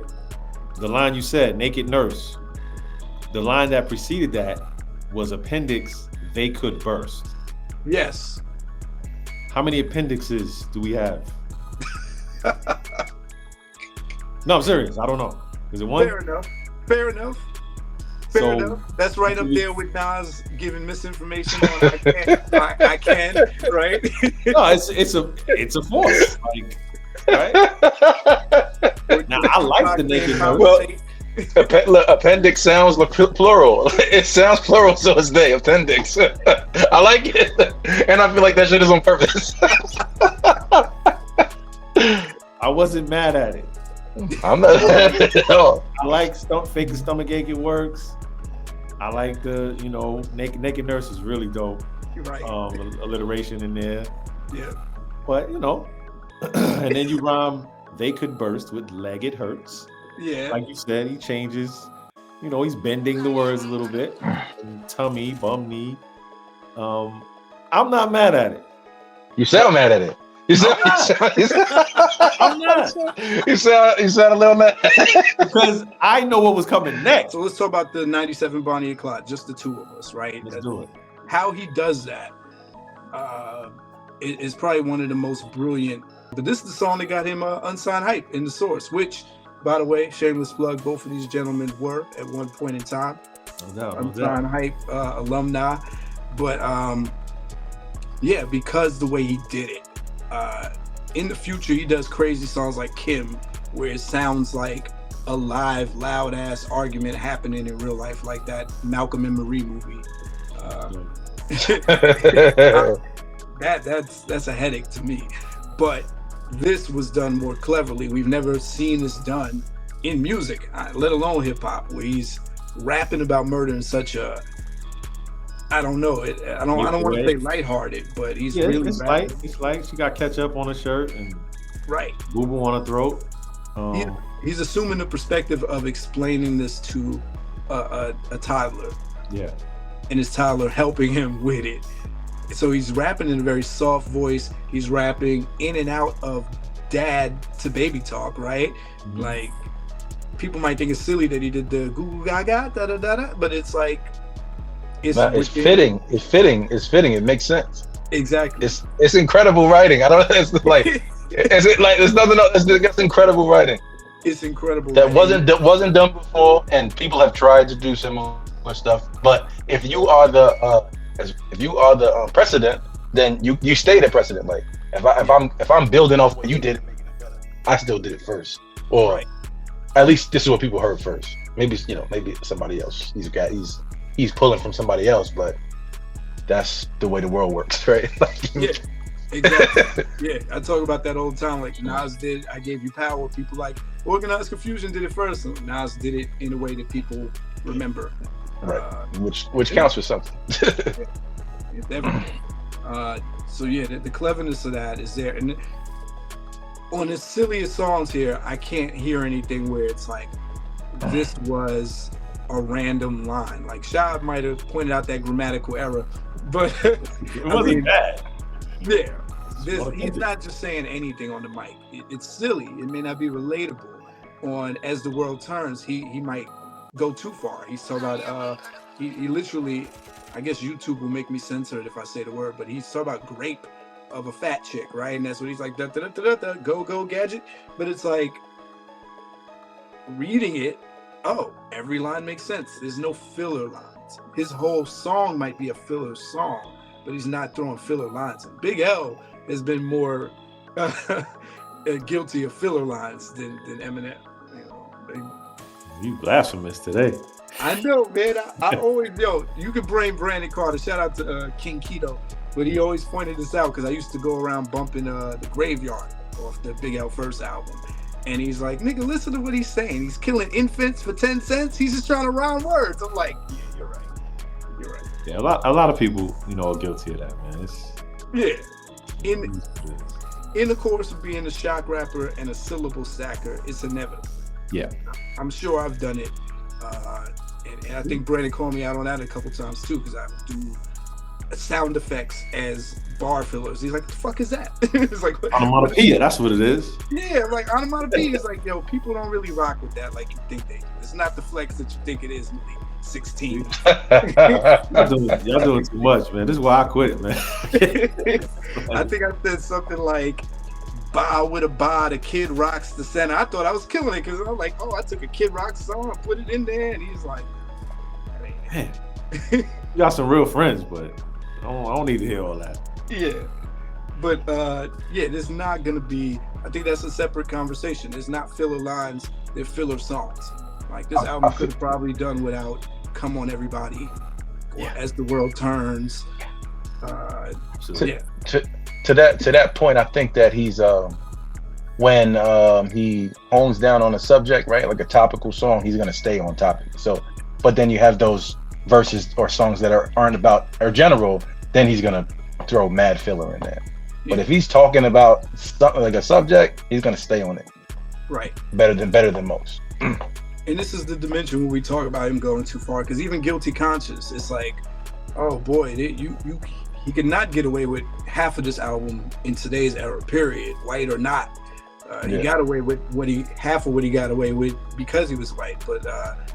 The line you said, naked nurse. The line that preceded that was appendix, they could burst. Yes. How many appendixes do we have? No, I'm serious. I don't know. Is it one? Fair enough. Fair enough. Fair enough. That's right up there with Nas giving misinformation on I can, right? No, it's a force. Like, right? Now I like the naked nurse. Well, look, appendix sounds plural. It sounds plural, so it's they appendix. I like it, and I feel like that shit is on purpose. I wasn't mad at it. I'm not mad at all. I like faking stomach ache. It works. I like the naked nurse is really dope. You're right. Alliteration in there. Yeah. But and then you rhyme they could burst with leg it hurts. Yeah. Like you said, he changes. He's bending the words a little bit. Tummy, bum knee. I'm not mad at it. You sound mad at it. I'm not. You sound a little mad. Because I know what was coming next. So let's talk about the 97 Bonnie and Clyde, just the two of us, right? Let's do it. How he does that is probably one of the most brilliant. But this is the song that got him unsigned hype in the Source, which, by the way, shameless plug, both of these gentlemen were at one point in time. No doubt. Unsigned hype alumni. But yeah, because the way he did it. In the future, he does crazy songs like Kim, where it sounds like a live, loud ass argument happening in real life, like that Malcolm and Marie movie. That's a headache to me. But this was done more cleverly. We've never seen this done in music, let alone hip hop, where he's rapping about murder in such a, I don't know. I don't want to say lighthearted, but he's really it's light. It's light. She got ketchup on her shirt and boo boo on her throat. He's assuming the perspective of explaining this to a toddler. Yeah. And his toddler helping him with it. So he's rapping in a very soft voice. He's rapping in and out of dad to baby talk, right? Mm-hmm. Like, people might think it's silly that he did the goo goo gaga da da da da, but it's like. It's fitting. It's fitting. It makes sense. Exactly. It's incredible writing. I don't know. It's like, is it like there's nothing else? It's incredible writing. It's incredible. That wasn't done before, and people have tried to do similar stuff. But if you are the precedent, then you stay the precedent. Like if I'm building off what you did, making it better, I still did it first, or at least this is what people heard first. Maybe maybe somebody else. He's pulling from somebody else, but that's the way the world works, right? Yeah, exactly. Yeah, I talk about that all the time. Like Nas did, I Gave You Power. People like Organized Confusion did it first. And Nas did it in a way that people remember, right? Which counts for something. Definitely. So yeah, the cleverness of that is there. And on the silliest songs here, I can't hear anything where it's like this was a random line. Like Sha might have pointed out that grammatical error, but it wasn't bad. Yeah, he's not just saying anything on the mic. It's silly. It may not be relatable. On As the World Turns, he might go too far. He's talking about he literally, I guess YouTube will make me censor it if I say the word, but he's talking about grape of a fat chick, right? And that's what he's like, da, da, da, da, da, go gadget. But it's like reading it. Oh, every line makes sense. There's no filler lines. His whole song might be a filler song, but he's not throwing filler lines in. Big L has been more guilty of filler lines than Eminem. You blasphemous today. I know, man. I always, you can blame Brandon Carter. Shout out to King Keto. But he always pointed this out because I used to go around bumping the Graveyard off the Big L first album. And he's like, nigga, listen to what he's saying. He's killing infants for 10 cents. He's just trying to rhyme words. I'm like, yeah, you're right. You're right. Yeah, a lot of people, are guilty of that, man. In the course of being a shock rapper and a syllable stacker, it's inevitable. Yeah. I'm sure I've done it. And I think Brandon called me out on that a couple times too, because I would do sound effects as bar fillers. He's like, "What the fuck is that?" It's like, Onomatopoeia, that's what it is. yeah, like onomatopoeia is like, yo, people don't really rock with that like you think they do. It's not the flex that you think it is, Malik. 16. Y'all doing too much, man. This is why I quit, man. I think I said something like, "Ba with a ba, the Kid Rock's the center." I thought I was killing it because I was like, "Oh, I took a Kid Rock song, put it in there," and he's like, "Man, you got some real friends, but I don't need to hear all that." Yeah, but yeah, there's not gonna be. I think that's a separate conversation. There's not filler lines. They're filler songs. Like this album could have probably done without "Come On Everybody" or "As the World Turns." To that point, I think that he's when he hones down on a subject, right, like a topical song, he's gonna stay on topic. So, but then you have those verses or songs that aren't about or general, then he's gonna throw mad filler in there. But if he's talking about something like a subject, he's gonna stay on it. Right. Better than most. And this is the dimension where we talk about him going too far, because even Guilty Conscious, it's like, oh boy, he could not get away with half of this album in today's era, period, white or not. He got away with half of what he got away with because he was white. But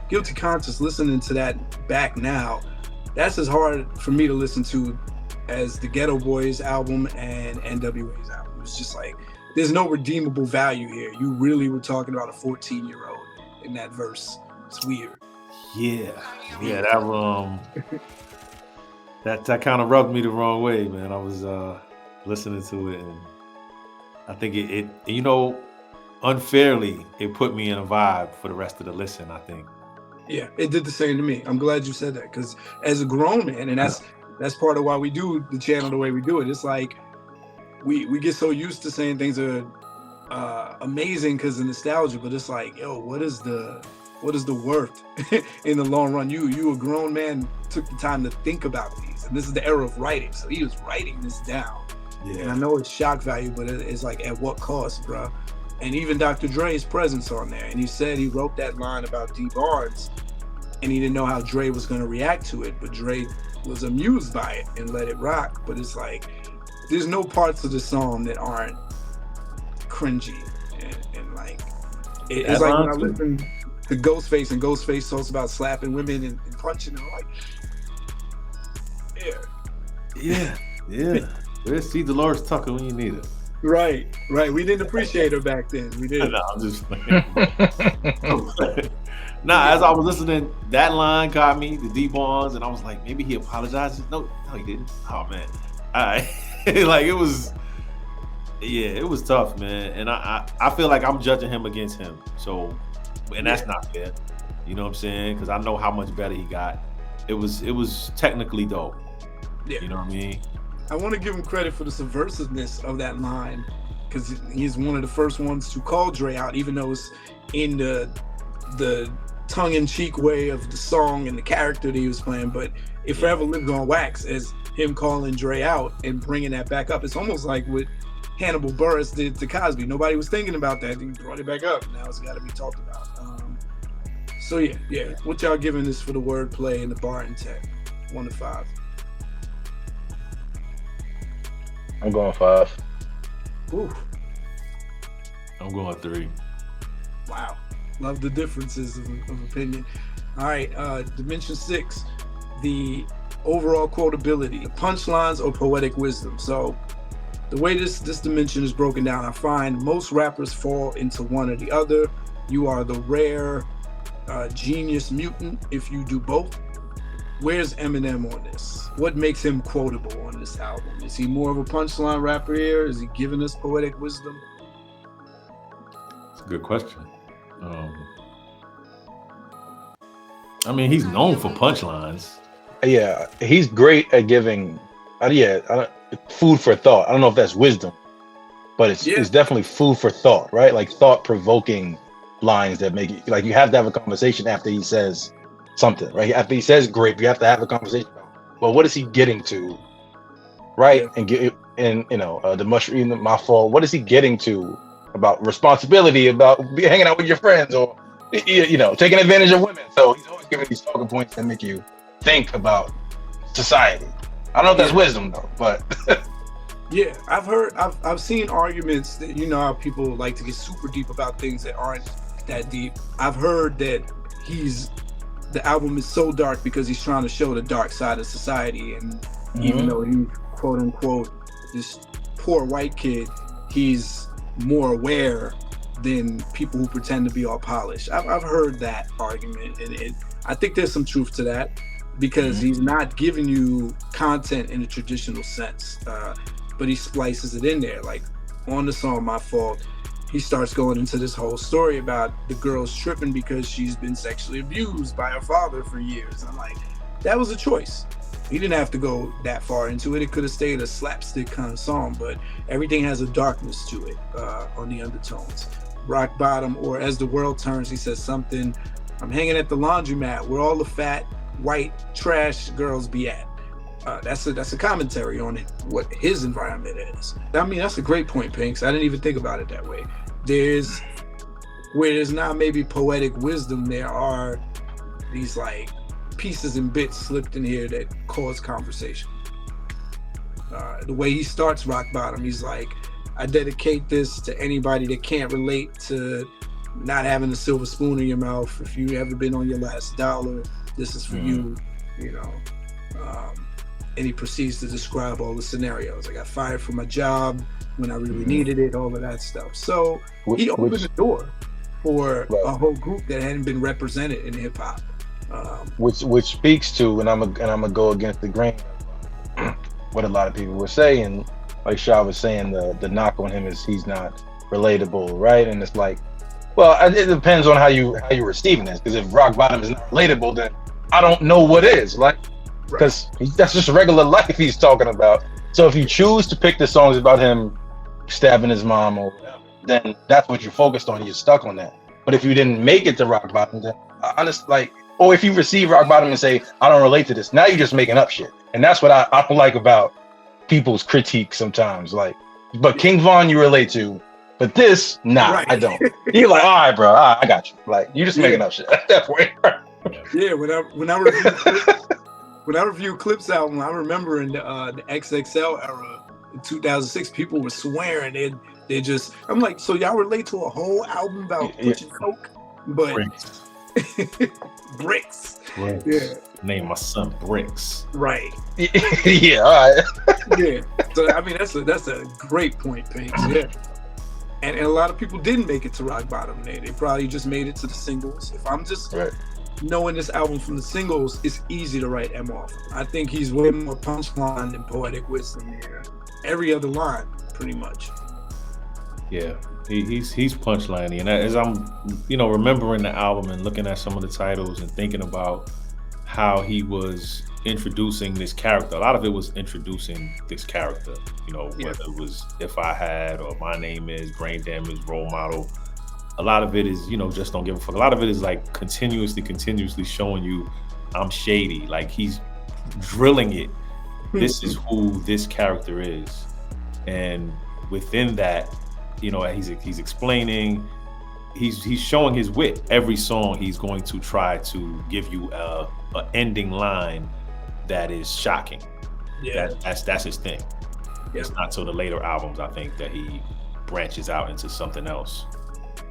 Guilty Conscious, listening to that back now, that's as hard for me to listen to as the Ghetto Boys album and NWA's album. It's just like, there's no redeemable value here. You really were talking about a 14-year-old in that verse. It's weird. Yeah, that kind of rubbed me the wrong way, man. I was listening to it, and I think it unfairly, it put me in a vibe for the rest of the listen, I think. Yeah, it did the same to me. I'm glad you said that, because as a grown man, and that's part of why we do the channel the way we do it. It's like we get so used to saying things are amazing because of nostalgia, but it's like, yo, what is the worth in the long run? You a grown man, took the time to think about these, and this is the era of writing, so he was writing this down. Yeah. And I know it's shock value, but it's like, at what cost, bro? And even Dr. Dre's presence on there, and he said he wrote that line about D Barnes, and he didn't know how Dre was going to react to it, but Dre was amused by it and let it rock. But it's like, there's no parts of the song that aren't cringy, and like it's like when I listen to Ghostface, and Ghostface talks about slapping women and punching them, like, yeah. Where's C. Dolores Tucker when you need her? Right. We didn't appreciate her back then. We didn't. No, I'm just playing. As I was listening, that line got me, the D Barnes, and I was like, maybe he apologizes. No, he didn't. Oh man, like it was tough, man. And I feel like I'm judging him against him. So, and that's not fair. You know what I'm saying? Because I know how much better he got. It was technically dope. Yeah. You know what I mean? I want to give him credit for the subversiveness of that line, because he's one of the first ones to call Dre out, even though it's in the tongue-in-cheek way of the song and the character that he was playing. But it forever lived on wax as him calling Dre out and bringing that back up. It's almost like what Hannibal Buress did to Cosby. Nobody was thinking about that. He brought it back up. Now it's got to be talked about. So yeah. What y'all giving this for the wordplay and the bar and tech? 1 to 5. I'm going 5. Ooh. I'm going 3. Wow. Love the differences of opinion. All right, Dimension 6, the overall quotability, the punchlines or poetic wisdom. So the way this dimension is broken down, I find most rappers fall into one or the other. You are the rare genius mutant if you do both. Where's Eminem on this? What makes him quotable on this album? Is he more of a punchline rapper here? Is he giving us poetic wisdom? It's a good question. I mean, he's known for punchlines. Yeah, he's great at giving. Food for thought. I don't know if that's wisdom, but it's definitely food for thought, right? Like thought-provoking lines that make it like you have to have a conversation after he says something, right? After he says grape, you have to have a conversation. Well, what is he getting to, right? Yeah. The mushroom, my fault. What is he getting to about responsibility, about hanging out with your friends, or taking advantage of women? So he's always giving these talking points that make you think about society. I don't know if that's wisdom though, but yeah, I've seen arguments that, you know, how people like to get super deep about things that aren't that deep. I've heard that the album is so dark because he's trying to show the dark side of society, and even though he's quote unquote this poor white kid, he's more aware than people who pretend to be all polished. I've heard that argument, and I think there's some truth to that, because he's not giving you content in a traditional sense, but he splices it in there. Like on the song My Fault, he starts going into this whole story about the girl's tripping because she's been sexually abused by her father for years. I'm like, that was a choice. He didn't have to go that far into it. It could have stayed a slapstick kind of song, but everything has a darkness to it on the undertones. Rock Bottom, or As the World Turns, he says something, I'm hanging at the laundromat where all the fat, white, trash girls be at. That's a commentary on it, what his environment is. I mean, that's a great point, Pinks. I didn't even think about it that way. Where there's not maybe poetic wisdom, there are these like pieces and bits slipped in here that cause conversation. The way he starts Rock Bottom, he's like, I dedicate this to anybody that can't relate to not having a silver spoon in your mouth. If you ever been on your last dollar, this is for you, you know. And he proceeds to describe all the scenarios. I got fired from my job when I really needed it, all of that stuff. So he opened the door for a whole group that hadn't been represented in hip hop. Which speaks to, and I'm gonna go against the grain of what a lot of people were saying. Like Sha was saying, the knock on him is he's not relatable, right? And it's like, well, it depends on how you're receiving this. Because if Rock Bottom is not relatable, then I don't know what is. Like, because that's just regular life he's talking about. So if you choose to pick the songs about him stabbing his mom or whatever, then that's what you're focused on. You're stuck on that. But if you didn't make it to Rock Bottom, then or if you receive Rock Bottom and say, I don't relate to this, now you're just making up shit. And that's what I don't like about people's critique sometimes. Like, but King Von you relate to, but this, nah, I don't. You're like, all right, bro, I got you. Like, you're just making up shit at that point. Yeah, when I reviewed Clips album, I remember in the XXL era in 2006, people were swearing. They just, I'm like, so y'all relate to a whole album about pushing coke, but bricks. Yeah. Name my son Bricks. Right. Yeah. All right. Yeah. So I mean, that's a great point, Pinks. Yeah. And a lot of people didn't make it to Rock Bottom. They probably just made it to the singles. If I'm just knowing this album from the singles, it's easy to write M off. I think he's way more punchline than poetic wisdom here. Every other line, pretty much. Yeah, he's punchliney, and as I'm, remembering the album and looking at some of the titles and thinking about how he was introducing this character. A lot of it was introducing this character, whether it was If I Had or My Name Is, Brain Damage, Role Model. A lot of it is, Just Don't Give a Fuck. A lot of it is like continuously showing you I'm shady. Like he's drilling it. This is who this character is. And within that, he's explaining, he's showing his wit. Every song he's going to try to give you a ending line that is shocking. Yeah, that's his thing. Yeah. It's not till the later albums, I think, that he branches out into something else.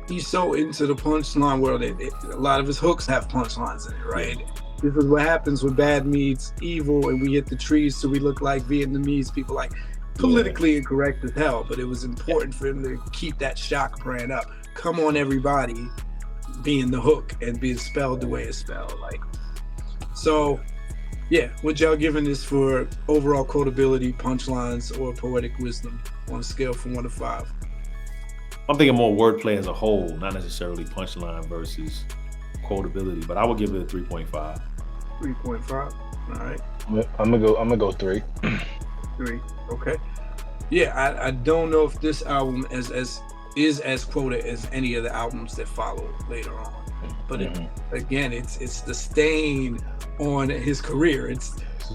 He's so into the punchline world. A lot of his hooks have punchlines in it, right? Yeah. This is what happens when bad meets evil and we hit the trees so we look like Vietnamese people. Like, politically incorrect as hell, but it was important for him to keep that shock brand up. Come on, everybody, being the hook and being spelled the way it's spelled. Like, so, yeah, what y'all giving this for overall quotability, punchlines, or poetic wisdom on a scale from 1 to 5? I'm thinking more wordplay as a whole, not necessarily punchline versus quotability, but I would give it a 3.5. 3.5. All right. I'm gonna go 3. 3. Okay. Yeah, I don't know if this album is as quoted as any of the albums that follow later on. But it's the stain on his career. It's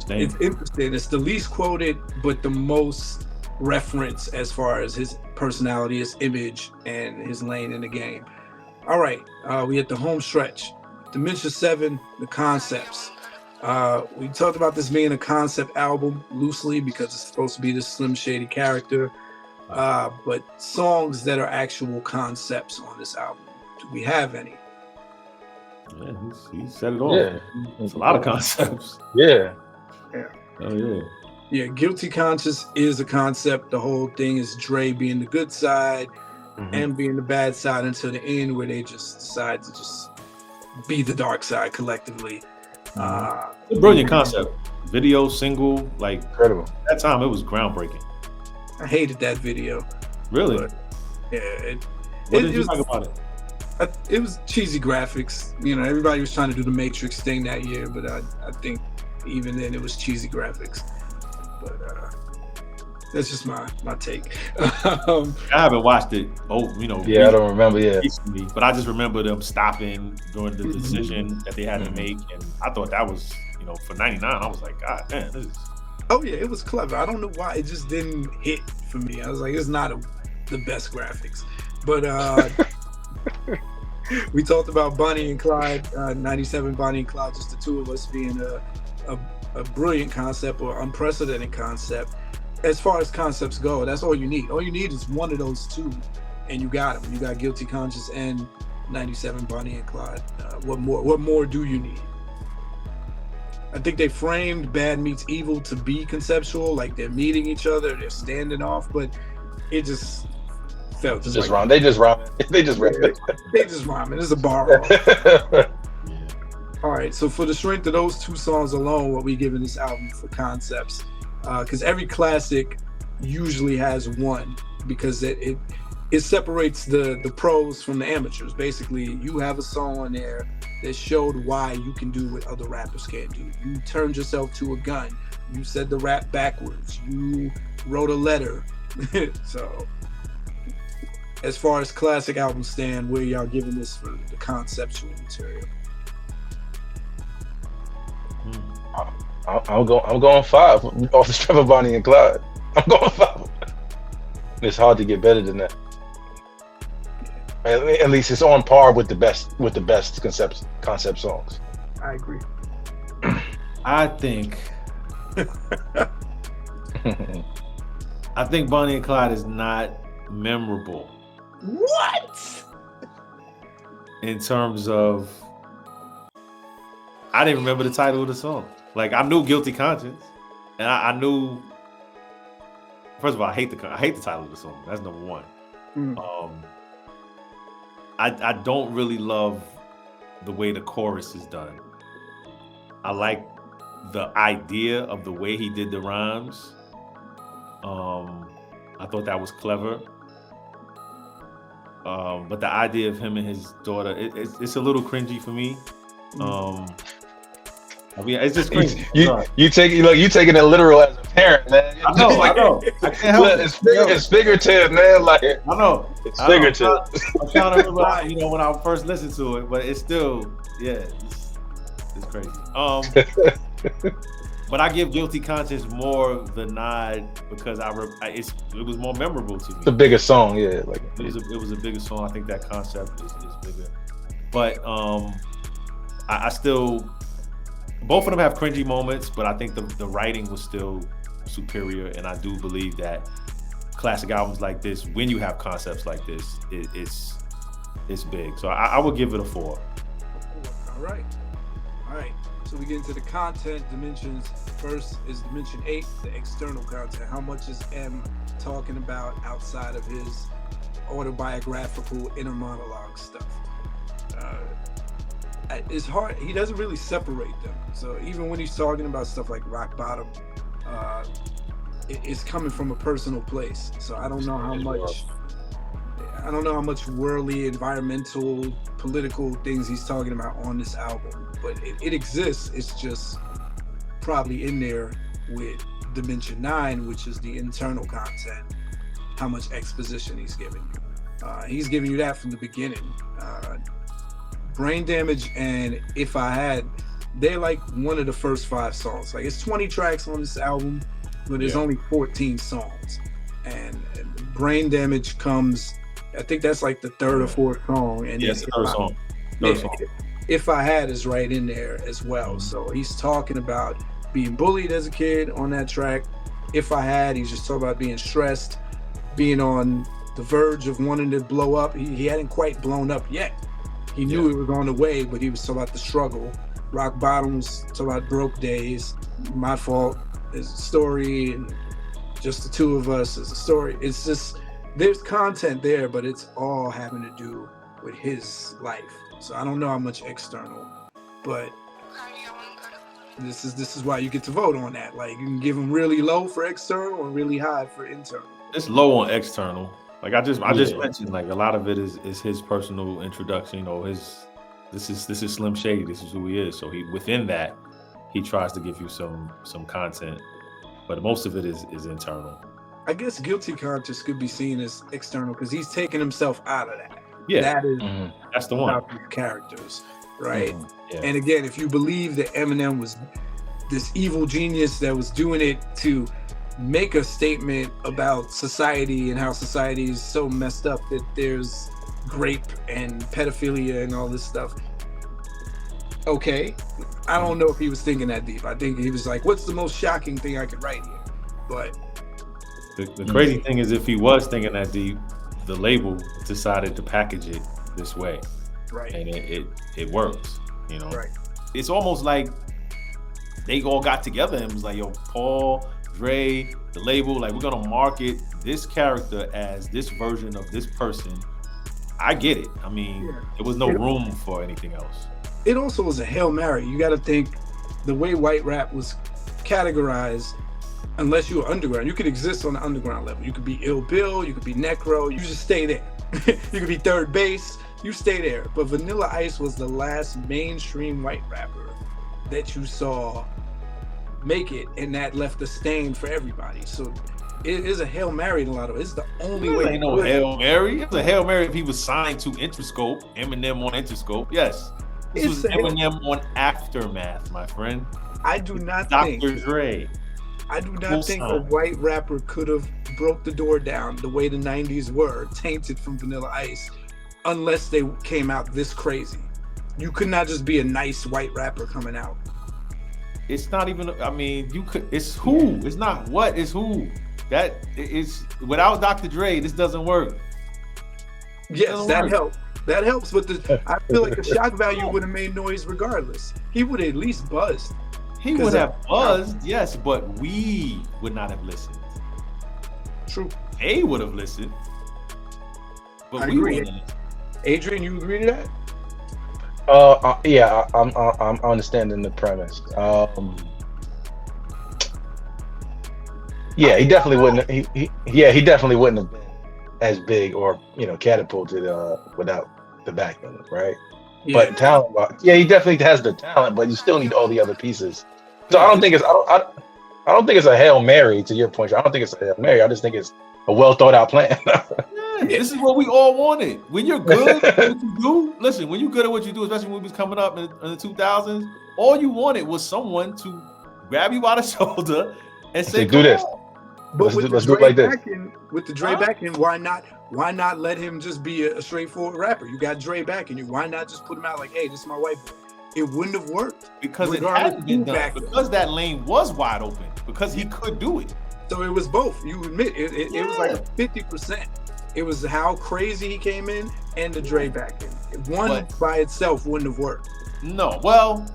interesting. It's the least quoted, but the most referenced as far as his personality, his image, and his lane in the game. All right, we at the home stretch. Dementia 7, The Concepts. We talked about this being a concept album loosely because it's supposed to be the Slim Shady character. But songs that are actual concepts on this album, do we have any? Yeah, he set it off. Yeah. It's a lot of concepts. Yeah. Oh yeah. Yeah, Guilty Conscious is a concept. The whole thing is Dre being the good side and being the bad side until the end, where they just decide to just be the dark side collectively. It's a brilliant concept. Video, single, like Incredible. at that time it was groundbreaking. I hated that video. Really? But, yeah. What did you talk about it? It was cheesy graphics. You know, everybody was trying to do the Matrix thing that year, but I think even then it was cheesy graphics. But that's just my take. I haven't watched it. Yeah, I don't remember. Yeah, recently, but I just remember them stopping during the decision that they had to make, and I thought that was, for '99. I was like, God damn, this is. Oh yeah, it was clever. I don't know why it just didn't hit for me. I was like, it's not the best graphics, but we talked about Bonnie and Clyde, '97 Bonnie and Clyde, just the two of us being a brilliant concept or unprecedented concept. As far as concepts go, that's all you need. All you need is one of those two, and you got them. You got Guilty Conscious and '97 Bonnie and Clyde. What more do you need? I think they framed Bad Meets Evil to be conceptual, like they're meeting each other, they're standing off, but it just felt just rhyme. They just rhyme. They just rhyme. They just rhyme. It's a bar off. All right, so for the strength of those two songs alone, what we giving this album for concepts? Because every classic usually has one, because it separates the pros from the amateurs. Basically, you have a song on there that showed why you can do what other rappers can't do. You turned yourself to a gun. You said the rap backwards. You wrote a letter. So, as far as classic albums stand, where y'all giving this for the conceptual material? I'm going 5 off the strength of Bonnie and Clyde. I'm going 5. It's hard to get better than that. At least it's on par with the best concept songs. I agree. I think Bonnie and Clyde is not memorable. What? In terms of, I didn't remember the title of the song. Like, I knew Guilty Conscience, and I knew. First of all, I hate the title of the song. That's number one. I don't really love the way the chorus is done. I like the idea of the way he did the rhymes. I thought that was clever. But the idea of him and his daughter, it's a little cringy for me. I mean, it's just crazy. You taking it literal as a parent, man. I know. I can't help it. It's figurative, man. Like, I know. It's figurative. I'm trying to remember, when I first listened to it, but it's still, it's crazy. But I give Guilty Conscience more the nod because it was more memorable to me. The biggest song, yeah. Like it was a bigger song. I think that concept is bigger. But I still. Both of them have cringy moments, but I think the writing was still superior, and I do believe that classic albums like this, when you have concepts like this, it's big. So I would give it a 4. All right. So we get into the content dimensions. First is dimension 8, the external content. How much is M talking about outside of his autobiographical inner monologue stuff? It's hard. He doesn't really separate them. So even when he's talking about stuff like rock bottom, it's coming from a personal place. So I don't know how much worldly, environmental, political things he's talking about on this album. But it exists. It's just probably in there with Dimension 9, which is the internal content. How much exposition he's giving you. He's giving you that from the beginning. Brain Damage and If I Had, they're like one of the first 5 songs. Like, it's 20 tracks on this album, but there's only 14 songs. And Brain Damage comes, I think that's like the 3rd or 4th song. And yes, the 3rd song. If I Had is right in there as well. So he's talking about being bullied as a kid on that track. If I Had, he's just talking about being stressed, being on the verge of wanting to blow up. He hadn't quite blown up yet. He knew it was on the way, but he was talking about the struggle. Rock Bottoms, talking about broke days. My Fault is a story, and Just the Two of Us is a story. It's just, there's content there, but it's all having to do with his life. So I don't know how much external, but this is why you get to vote on that. Like, you can give him really low for external and really high for internal. It's low on external. Like I just mentioned, like a lot of it is his personal introduction. You know, this is Slim Shady. This is who he is. So within that, he tries to give you some content, but most of it is internal. I guess Guilty Conscience could be seen as external because he's taking himself out of that. Yeah, that is that's the one. about these characters, right? Yeah. And again, if you believe that Eminem was this evil genius that was doing it to make a statement about society and how society is so messed up that there's rape and pedophilia and all this stuff. Okay, I don't know if he was thinking that deep. I think he was like, what's the most shocking thing I could write here? But the crazy thing is, if he was thinking that deep, the label decided to package it this way. Right. And it works, you know. Right. It's almost like they all got together and was like, yo, Paul, Dre, the label, like, we're gonna market this character as this version of this person. I get it. I mean, there was no room for anything else. It also was a Hail Mary. You got to think the way white rap was categorized, unless you were underground, you could exist on the underground level. You could be Ill Bill, you could be Necro, you just stay there. You could be third base, you stay there. But Vanilla Ice was the last mainstream white rapper that you saw make it, and that left a stain for everybody. So it is a Hail Mary in a lot of it. It's the only way. Ain't no Hail Mary. It's a Hail Mary if he was signed to Interscope, Eminem on Interscope. Yes. This was Eminem on Aftermath, my friend. I do not Dr. think Dre. I do not think a white rapper could have broke the door down the way the 90s were, tainted from Vanilla Ice, unless they came out this crazy. You could not just be a nice white rapper coming out. It's not even, I mean, you could, it's who. It's not what, it's who. That is, without Dr. Dre, this doesn't work. Yes, that helps. That helps, but I feel like the shock value would have made noise regardless. He would have at least buzzed. He would have buzzed, yes, but we would not have listened. True. They would have listened, but we wouldn't. Adrien, you agree to that? Yeah, I'm understanding the premise. Yeah, he definitely wouldn't. He definitely wouldn't have been as big or catapulted without the back end, right? Yeah. But talent, he definitely has the talent, but you still need all the other pieces. So I don't think it's a Hail Mary, to your point. I don't think it's a Hail Mary. I just think it's a well thought out plan. This is what we all wanted. When you're good at what you do, listen, when you're good at what you do, especially when we was coming up in the 2000s, all you wanted was someone to grab you by the shoulder and say, do this. But let's do it like this. With the Dre back in, why not let him just be a straightforward rapper? You got Dre back in you. Why not just put him out like, hey, this is my white boy? It wouldn't have worked. Because it hadn't been done. Because that lane was wide open. Because he could do it. So it was both. You admit it was like 50%. It was how crazy he came in and the Dre back in. One by itself wouldn't have worked. No. Well,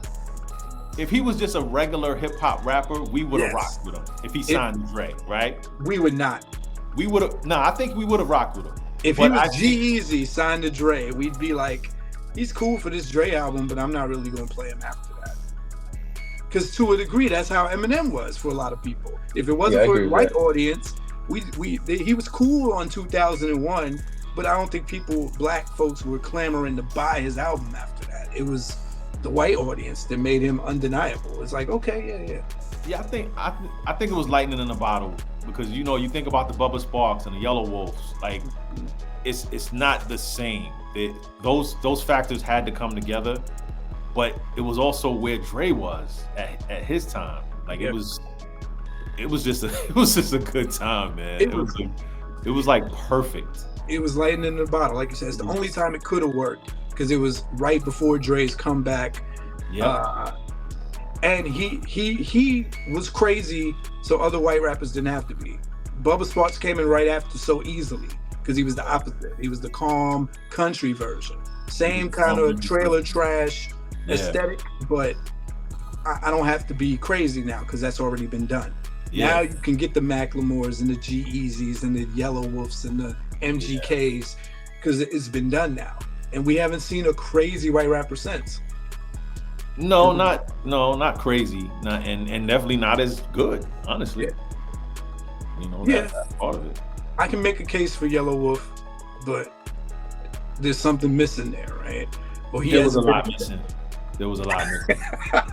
if he was just a regular hip hop rapper, we would have rocked with him. If he signed Dre, right? We would not. We would have. No, I think we would have rocked with him. If he was G-Eazy signed to Dre, we'd be like, he's cool for this Dre album, but I'm not really going to play him after that. Because to a degree, that's how Eminem was for a lot of people. If it wasn't for a white audience, he was cool on 2001, but I don't think black folks were clamoring to buy his album after that. It was the white audience that made him undeniable. It's like, okay, yeah. I think it was lightning in a bottle, because you think about the Bubba Sparks and the Yellow Wolves, like it's not the same. Those factors had to come together, but it was also where Dre was at his time. Like it was just a good time, man. It was like perfect. It was lightning in the bottle, like you said. It's the only time it could have worked. because it was right before Dre's comeback. Yeah. And he was crazy, so other white rappers didn't have to be. Bubba Sparxxx came in right after so easily because he was the opposite. He was the calm country version. Same kind of trailer trash aesthetic, but I don't have to be crazy now because that's already been done. Yeah. Now you can get the Macklemores and the G-Eazys and the Yellow Wolves and the MGKs because it's been done now. And we haven't seen a crazy white rapper since. No, not crazy. And definitely not as good, honestly. Yeah. You know, that's part of it. I can make a case for Yellow Wolf, but there's something missing there, right? Well, there was a lot missing. There was a lot missing.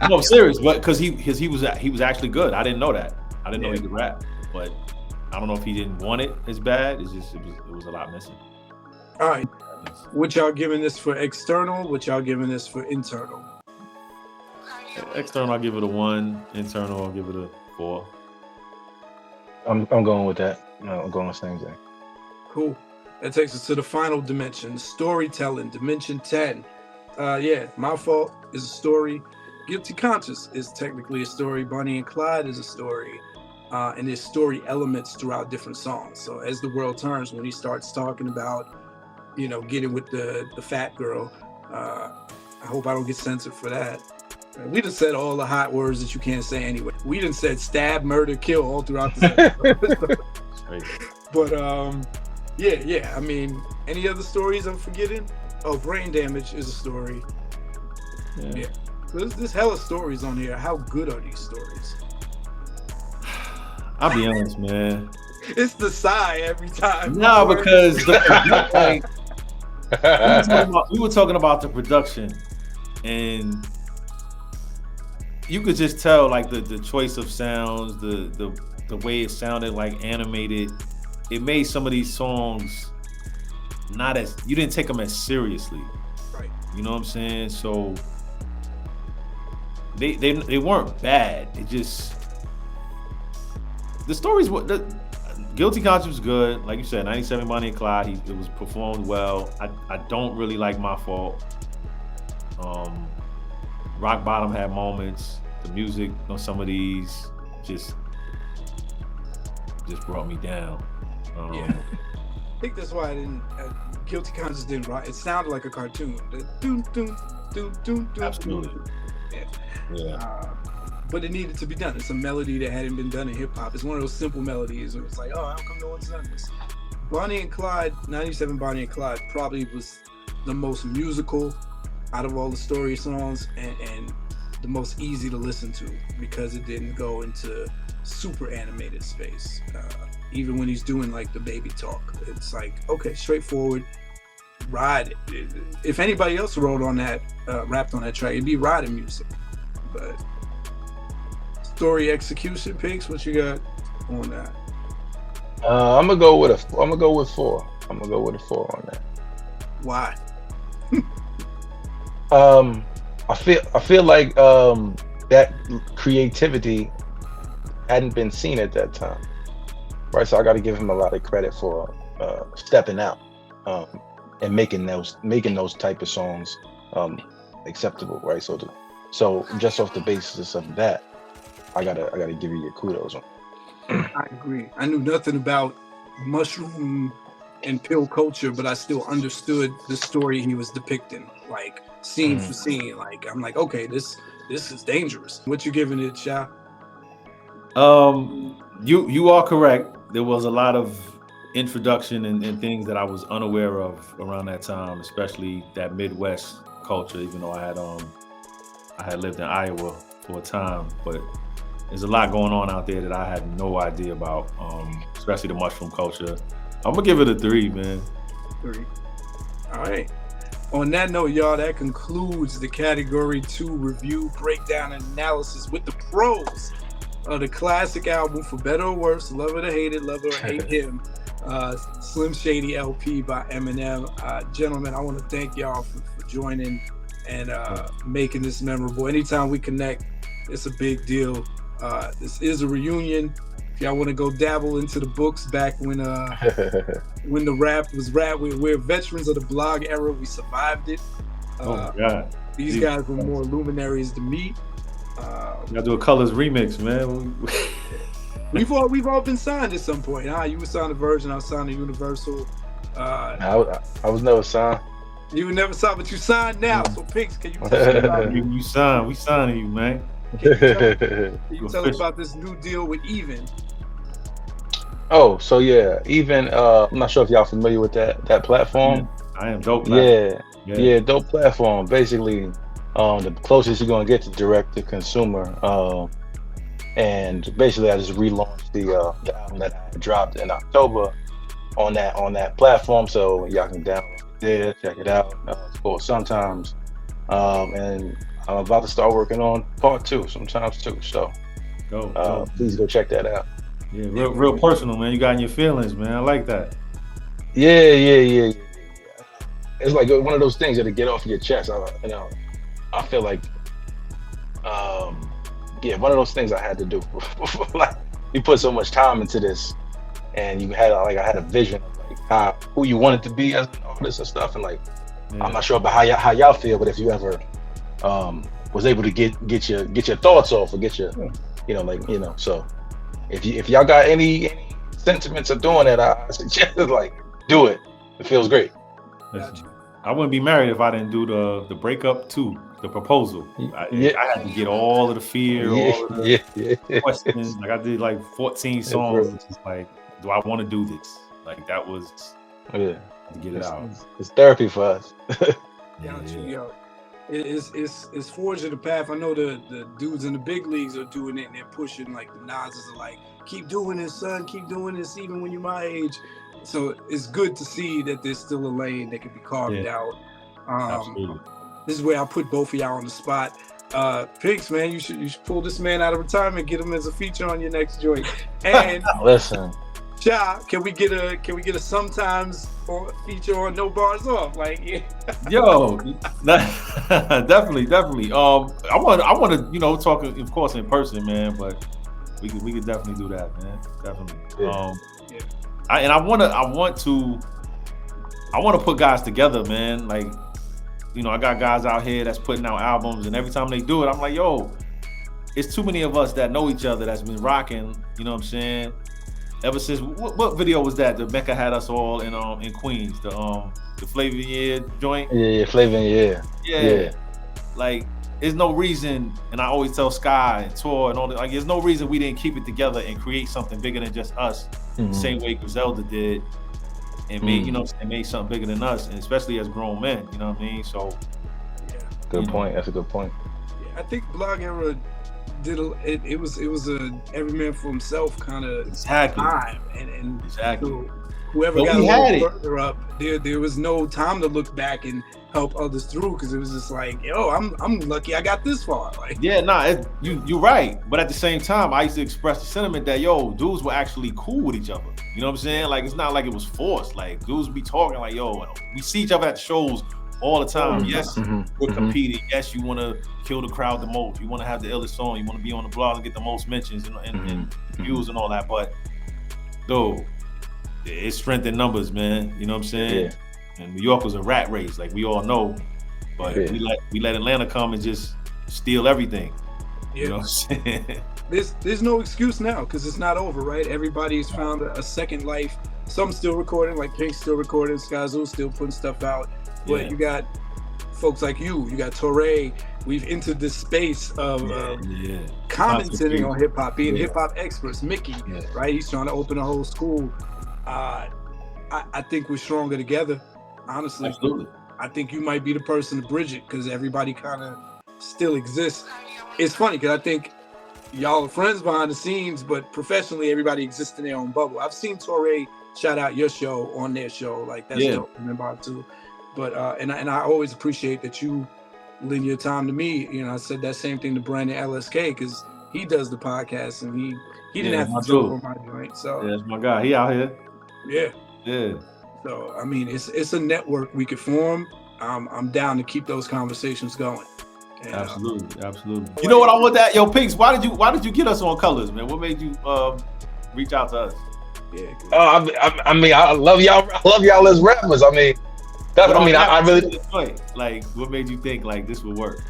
No, serious, but because he was actually good. I didn't know that. I didn't know he could rap, but I don't know if he didn't want it as bad. It's just it was a lot missing. All right, what y'all giving this for external? What y'all giving this for internal? External, I'll give it a 1. Internal, I'll give it a 4. I'm going with that. No, I'm going the same thing. Cool. That takes us to the final dimension, storytelling, dimension 10. My Fault is a story. Guilty Conscious is technically a story. Bonnie and Clyde is a story. And there's story elements throughout different songs. So as the world turns, when he starts talking about, getting with the fat girl, I hope I don't get censored for that. We done said all the hot words that you can't say anyway. We done said stab, murder, kill all throughout the But I mean, any other stories I'm forgetting? Oh, Brain Damage is a story. Yeah. There's hella stories on here. How good are these stories? I'll be honest, man. It's the sigh every time. No, because we were talking about the production, and you could just tell, like, the choice of sounds, the way it sounded, like, animated. It made some of these songs you didn't take them as seriously. Right. You know what I'm saying? So they weren't bad. It just, the stories were, Guilty Conscience was good. Like you said, 97 Bonnie and Clyde, it was performed well. I don't really like My Fault. Rock Bottom had moments. The music on some of these just brought me down. I think that's why I didn't. Guilty Conscience didn't write. It sounded like a cartoon. Absolutely. Yeah. But it needed to be done. It's a melody that hadn't been done in hip hop. It's one of those simple melodies where it's like, oh, how come no one's done this? Bonnie and Clyde, 97 Bonnie and Clyde probably was the most musical out of all the story songs, and the most easy to listen to because it didn't go into super animated space. Even when he's doing like the baby talk, it's like, okay, straightforward, ride it. If anybody else wrote on that, rapped on that track, it'd be riding music. But story execution, Pigs, what you got on that? I'm gonna go with 4. I'm gonna go with a 4 on that. Why? I feel like that creativity hadn't been seen at that time, right? So I got to give him a lot of credit for stepping out and making those type of songs acceptable, right? So just off the basis of that, I gotta give you your kudos on. I agree. I knew nothing about mushroom and pill culture, but I still understood the story he was depicting, like scene for scene. Like, I'm like, okay, this is dangerous. What you giving it, Sha? You are correct. There was a lot of introduction and things that I was unaware of around that time, especially that Midwest culture. Even though I had lived in Iowa for a time, but there's a lot going on out there that I had no idea about, especially the mushroom culture. I'm gonna give it a 3, man. 3. All right. On that note, y'all, that concludes the Category 2 review, breakdown, and analysis with the pros of the classic album, For Better or Worse, Love It or Hate It, Love It or Hate Him, Slim Shady LP by Eminem. Gentlemen, I want to thank y'all for joining and making this memorable. Anytime we connect, it's a big deal. This is a reunion. If y'all want to go dabble into the books back when the rap was rap, we're veterans of the blog era. We survived it. Oh my God. These guys were more luminaries than me. Gotta do a Colors remix, man. We've all been signed at some point. You were signed to Virgin, I was signed to Universal. I was never signed. You were never signed, but you signed now. So Pinks, can you tell us about You signed, we signing you, man. Can you tell us about this new deal with Even? Oh, so yeah, Even. I'm not sure if y'all familiar with that platform. I am dope. Platform. Yeah, dope platform. Basically, the closest you're gonna get to direct to consumer. And basically, I just relaunched the album that I dropped in October on that platform, so y'all can download it there, check it out. It's called Sometimes, and I'm about to start working on part 2, Sometimes 2. So, please go check that out. Yeah, real personal, man. You got in your feelings, man. I like that. Yeah. It's like one of those things that to get off your chest. I feel like, one of those things I had to do. Like, you put so much time into this, and I had a vision of like who you wanted to be as an artist and stuff. And like, I'm not sure about how y'all feel, but if you ever was able to get your thoughts off or get your, so if y'all got any sentiments of doing that, I suggest like do it. It feels great. I wouldn't be married if I didn't do the breakup too, the proposal. I had to get all of the fear, all of the questions. Like I did like 14 songs. It's just like, do I want to do this? Like that was to get it out. It's therapy for us. It's forging the path. I know the dudes in the big leagues are doing it and they're pushing, like the Nas's are like, keep doing this, son, keep doing this even when you're my age. So it's good to see that there's still a lane that can be carved out. Absolutely. This is where I put both of y'all on the spot. Pinks, man, you should pull this man out of retirement, get him as a feature on your next joint. And listen, Sha, can we get a sometimes or feature on No Bars Off? Like, Yo, definitely. I want to, talk, of course, in person, man. But we could definitely do that, man. Definitely. I want to put guys together, man. Like, I got guys out here that's putting out albums, and every time they do it, I'm like, yo, it's too many of us that know each other that's been rocking. You know what I'm saying? Ever since what video was that? The Mecca had us all in Queens, the Flavor Year joint. Yeah, Flavor Year. Yeah. Like, there's no reason, and I always tell Sky and Tor and all that, like, there's no reason we didn't keep it together and create something bigger than just us, the same way Griselda did, and made something bigger than us, and especially as grown men. You know what I mean? So, good point. That's a good point. Yeah, I think Blog Era did it was a every man for himself kind of time, and exactly. So whoever got a little further up, there was no time to look back and help others through, because it was just like, yo, I'm lucky I got this far. Like, you're right. But at the same time, I used to express the sentiment that, yo, dudes were actually cool with each other. You know what I'm saying? Like, it's not like it was forced. Like, dudes be talking like, yo, we see each other at shows all the time. Yes, we're competing. Yes, you want to kill the crowd the most. You want to have the illest song. You want to be on the blog and get the most mentions and views and all that. But, dude, it's strength in numbers, man. You know what I'm saying? Yeah. And New York was a rat race, like we all know. But we let Atlanta come and just steal everything. You know what I'm saying? There's no excuse now, because it's not over, right? Everybody's found a second life. Some still recording, like Pink still recording, Skyzoo still putting stuff out. But you got folks like you got Torre. We've entered this space of commenting on hip hop, being hip hop experts. Mickey, right? He's trying to open a whole school. I think we're stronger together, honestly. Absolutely. I think you might be the person to bridge it, because everybody kind of still exists. It's funny because I think y'all are friends behind the scenes, but professionally everybody exists in their own bubble. I've seen Torre shout out your show on their show, like that's dope. Remember too. But and I always appreciate that you lend your time to me. I said that same thing to Brandon LSK, because he does the podcast and he didn't have to do it on my joint. So that's my guy. He out here. Yeah. So I mean, it's a network we could form. I'm down to keep those conversations going. And, absolutely. You know what I want that? Yo, Pinks, why did you get us on Colors, man? What made you reach out to us? I mean, I love y'all. I love y'all as rappers. I mean, That's, But I mean, I really. like, what made you think like this would work?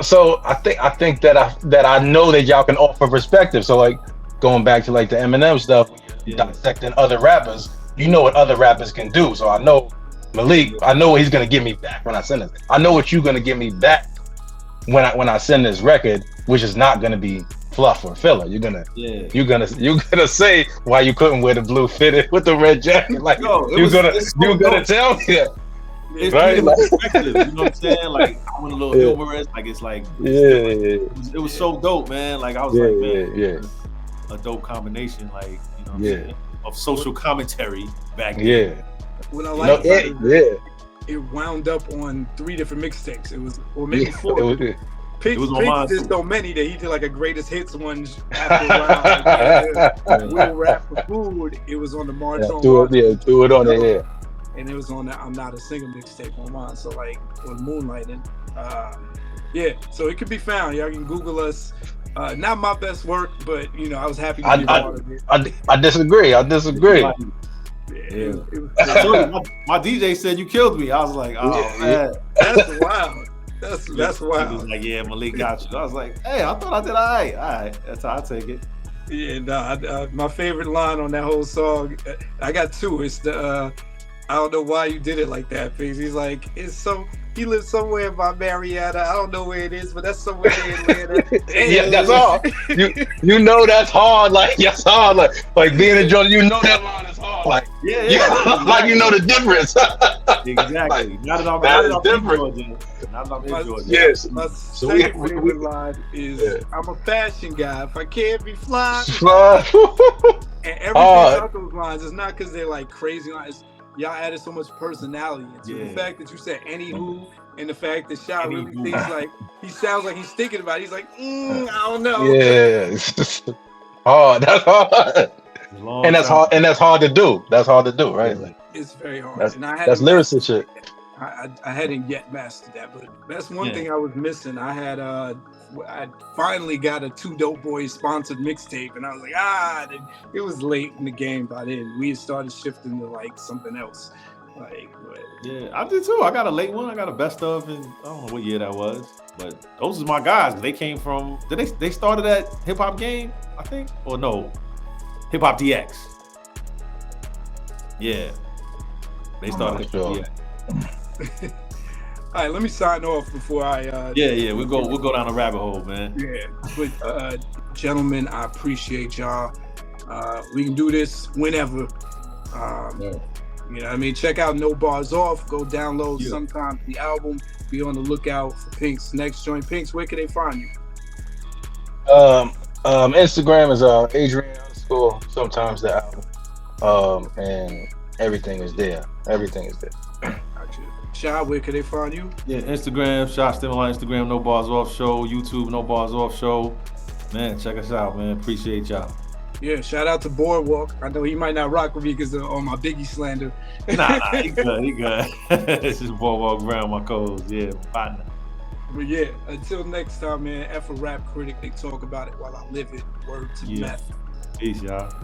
So I think that I know that y'all can offer perspective. So like going back to like the Eminem stuff, when you're dissecting other rappers, you know what other rappers can do. So I know Malik, I know what he's gonna give me back when I send it. I know what you're gonna give me back when I send this record, which is not gonna be fluff or filler. You're gonna say why you couldn't wear the blue fitted with the red jacket. Like you're gonna tell me that. It's right? Like, perspective, you know what I'm saying? Like I went a little humorous, like it's like it was so dope, man. Like I was like, man, a dope combination, like you know what I'm saying, of social commentary back then. What I like it wound up on 3 different mixtapes. It was, or maybe 4. Pinks did so many that he did like a greatest hits one after a while. We'll Rap for Food. It was on the March on March. Threw it on the air. And it was on the I'm Not a Singer mixtape on mine. So like on Moonlighting. So it can be found. Y'all can Google us. Not my best work, but you know, I was happy to be part of it. I disagree. My DJ said you killed me. I was like, oh man. That's wild. That's wild. He was like, yeah, Malik got you. I was like, hey, I thought I did all right. All right, that's how I take it. Yeah, my favorite line on that whole song, I got 2. It's the I don't know why you did it like that, because he's like, he lives somewhere by Marietta. I don't know where it is, but that's somewhere in Atlanta. Yeah, that's all. You know that's hard. Like that's hard. Like being in Georgia, you know that line is hard. Like like you know the difference. Exactly. Not that I'm different. In Georgia. Yes. My second favorite line is, I'm a fashion guy. If I can't be fly. And everything about those lines is not because they're like crazy lines. Y'all added so much personality into the fact that you said anywho, and the fact that Sha really thinks like he sounds like he's thinking about it. He's like, I don't know. Yeah, it's hard. That's hard. And that's hard. And that's hard to do. That's hard to do, right? Like, it's very hard. That's lyricist shit. I hadn't yet mastered that, but that's one thing I was missing. I finally got a 2 Dope Boys sponsored mixtape, and I was like, it was late in the game by then. We had started shifting to like something else. Yeah, I did too. I got a late one. I got a best of, and I don't know what year that was, but those are my guys. They came from. They started at Hip Hop Game, I think, or no, Hip Hop DX. Yeah, they started at DX. All right, let me sign off before I. We'll go down a rabbit hole, man. Yeah, but gentlemen, I appreciate y'all. We can do this whenever. You know what I mean? Check out No Bars Off. Go download sometime the album. Be on the lookout for Pink's next joint. Pinks, where can they find you? Instagram is Adrien _ sometimes the album. And everything is there. Gotcha. Sha, where can they find you? Yeah, Instagram, Sha Stimuli, Instagram, No Bars Off Show, YouTube, No Bars Off Show. Man, check us out, man. Appreciate y'all. Yeah, shout out to Boardwalk. I know he might not rock with me because on my Biggie slander. Nah, he good. It's just Boardwalk around my codes. Yeah, partner. But yeah, until next time, man. F a Rap Critic. They talk about it while I live it. Word to meth. Peace, y'all.